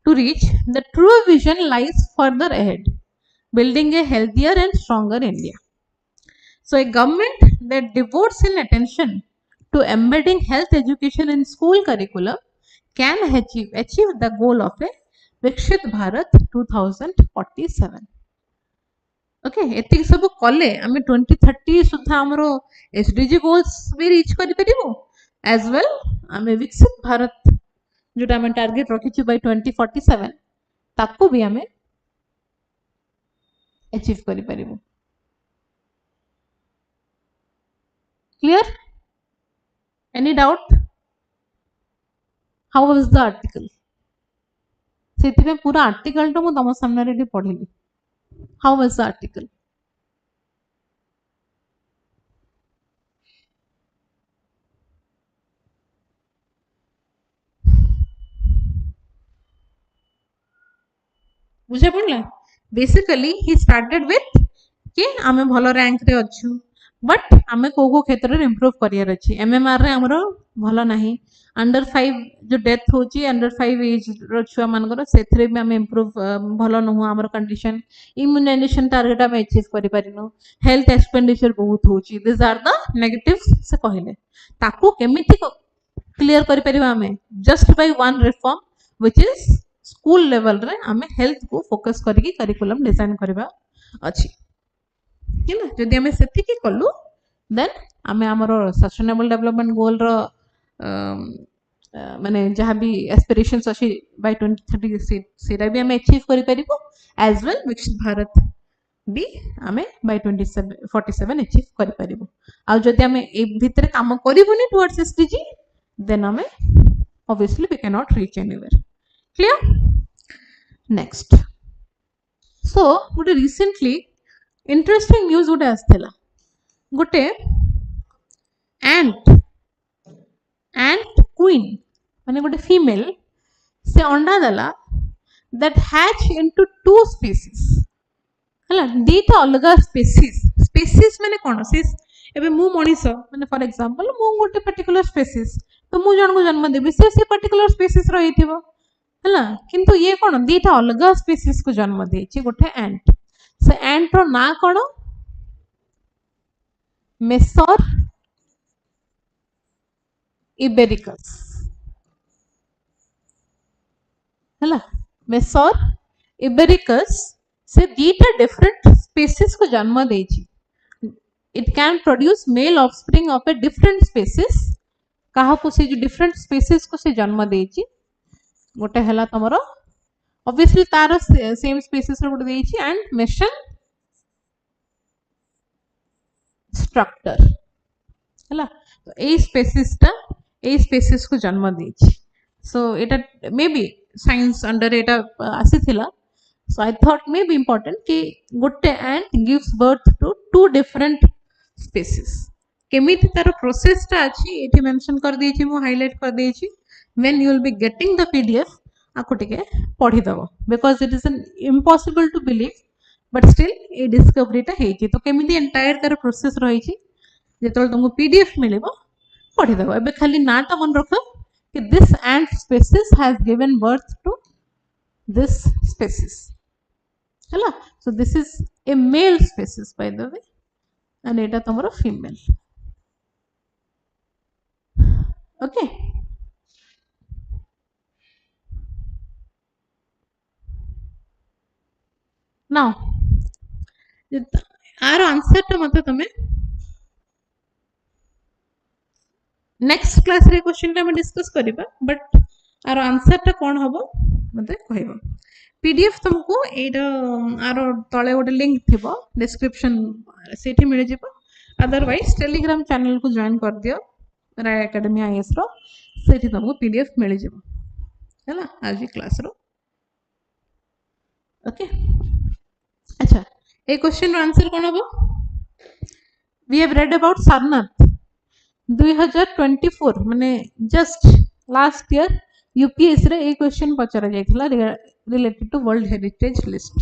to reach, the true vision lies further ahead, building a healthier and stronger India. So a government that devotes in attention to embedding health education in school curriculum can achieve the goal of a Vikshit Bharat 2047. Okay, एतिक सब कले आमे 2030 सुधा हमरो SDG goals भी reach करि परिबो. As well, आमे विकसित भारत जोटा आमे टारगेट रखिछु by 2047 ताको भी आमे अचीव करि परिबो. Clear? Any doubt? How was the article? सेति में पूरा आर्टिकल तो मु तम सामने रे पढिली. How was the article? बुझे पड़ला. Basically he started with कि आमे भलो रैंक रे अछु बट आमे को क्षेत्र रे इंप्रूव करियर अछि. MMR रे हमरो भलो नाही. अंडर 5 जो डेथ होची अंडर 5 एज रो छुआ मानकर सेथरे भी आमे इंप्रूव भलो न हो हमर कंडीशन. इम्यूनाइजेशन टारगेट आमे अचीव करि परिनो. हेल्थ एक्सपेंडिचर बहुत होची. दिस आर द नेगेटिव्स से कहले. ताको केमिति क्लियर करि परिबा आमे just by one reform which is school level रे आमे हेल्थ को फोकस करिकि करिकुलम डिजाइन करबा अछि. किला जदि आमे सेति कि कलु देन आमे हमरो सस्टेनेबल डेवलपमेंट गोल रो माने जहाँ भी एस्पिरेशंस अछि बाय 2030 सेटा भी आमे अचीव करि परिबो. एज वेल विकसित भारत भी आमे बाय 2047 अचीव करि परिबो. आ जदि आमे ए भितरे काम करिबोनी टुवर्ड्स एसडीजी देन आमे obviously we cannot reach anywhere. Clear? Next. So गोटे recently interesting news गोटे आस्थिला. गोटे ant queen माने गोटे फीमेल से अंडा देला that hatch into two species हला दीटा अलग स्पेसीज माने कोन से एबे मु मनिष माने फॉर एग्जांपल मु गोटे पर्टिकुलर स्पेसीज तो मु जन को जन्म देबी से पर्टिकुलर स्पेसीज रहिथिबो हला किंतु ये कोन दीटा अलग स्पेसीज को जन्म देछि गोटे एंट से एंट रो ना कोन मेसर इबेरिकस हला मेसर इबेरिकस से दीटा डिफरेंट स्पेसीज को जन्म देछि it can produce male offspring of a different species कहा को से जो different species को से जन्म देछि गोटे हला तमरो obviously तार same species रो गोटे देछि and meson structure हला तो ए species को जन्म देछि so Etah may be science under Etah आसीथिला so I thought may be important कि गोटे ant gives birth to two different species केमिति तार प्रोसेस ता अछि एठी मेंशन कर देछि मु हाइलाइट कर देछि when you will be getting the pdf आको टिके पढी दबो because it is an impossible to believe but still A discovery ता हेछि तो केमिति एंटायर तार प्रोसेस रहिछि जेतल तुमको पीडीएफ मिलिबो पढी दबो एबे खाली नाटा मन रखो कि this ant species has given birth to this species हला so this is a male species by the way and eta tomoro female okay now आर आंसर टा मते तमे नेक्स्ट क्लास रे क्वेश्चन टा हम डिस्कस करिबा बट आर आंसर टा कोन हबो मते कहबो पीडीएफ तुमको एटा आर तळे गोटे लिंक थिबो डिस्क्रिप्शन सेठी मिल जिवो अदरवाइज टेलीग्राम चैनल को जॉइन कर दियो राय एकेडमी आईएएस रो सेठी तुमको पीडीएफ मिल जिवो हैला आज क्लास रो ओके अच्छा ए क्वेश्चन रो आंसर कोन हबो we have read about Sarnath 2024 माने जस्ट लास्ट ईयर यूपीएससी रे ए क्वेश्चन पचरा जायथिला related to World Heritage List.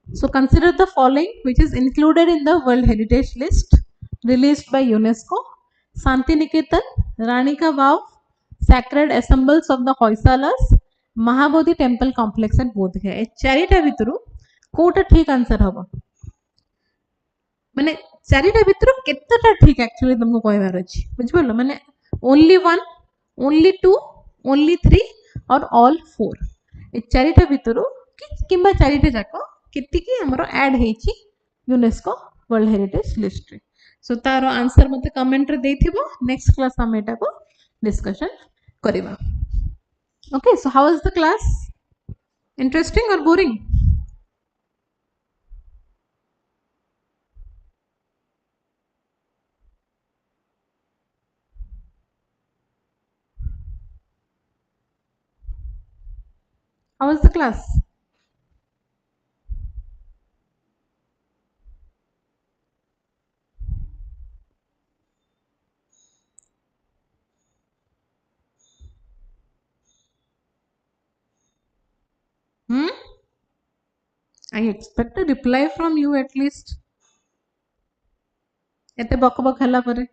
So consider the following which is included in the World Heritage List released by UNESCO: Santiniketan, Rani Ka Vav, Sacred Assembles of the Hoysalas, Mahabodhi Temple Complex and Bodh Gaya. ए चारिटा भितरु कोटा ठीक answer हबो माने चारिटा भितर केतेटा ठीक actually तुमको कहबार अछि बुझबोल माने only one only two only three or all four ए चारिटा भितर किंबा चारिटा जाको केति की हमरो ऐड हेछि यूनेस्को वर्ल्ड हेरिटेज लिस्ट रे सो तारो आंसर मते कमेंट रे देथिबो नेक्स्ट क्लास हम एटा को डिस्कशन करिबा okay so how was the class interesting और boring How was the class? I expect a reply from you at least. एते बक बक हला परे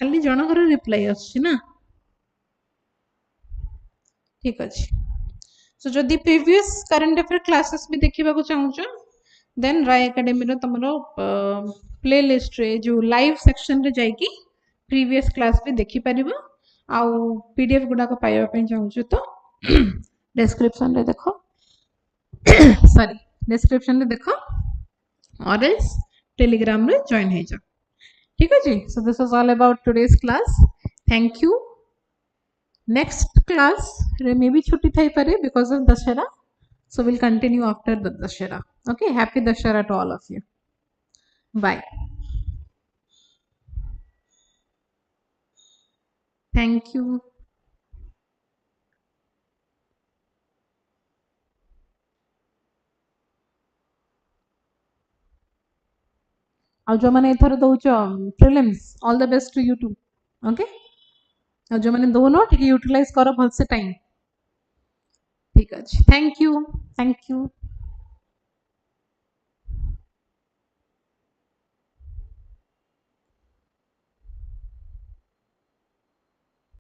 खाली जनकर रिप्लाई आछि ना ठीक अछि सो जदि प्रीवियस करंट अफेयर क्लासेस भी देखिबा को चाहूछ देन राय एकेडमी रो तमरो प्लेलिस्ट रे जो लाइव सेक्शन रे जाई की प्रीवियस क्लास भी देखि परिबो आउ पीडीएफ गुडा को पाइबा पई चाहूछ तो डिस्क्रिप्शन रे देखो सॉरी डिस्क्रिप्शन रे देखो और एल्स टेलीग्राम रे जॉइन हे जा ठीक है जी so this was all about today's class thank you next class रे मे भी छुट्टी थाई पारे because of Dussehra so we'll continue after the dashera okay happy dashera to all of you bye thank you. ଆଉ ଯୋଉମାନେ ଏଥର ଦଉଛ prelims all the best to you too. Okay, ଆଉ ଯୋଉମାନେ ଦଉନ ଟିକେ ୟୁଟିଲାଇଜ କର ଭଲସେ ଟାଇମ୍। ଠିକ ଅଛି, ଥ୍ୟାଙ୍କ ୟୁ।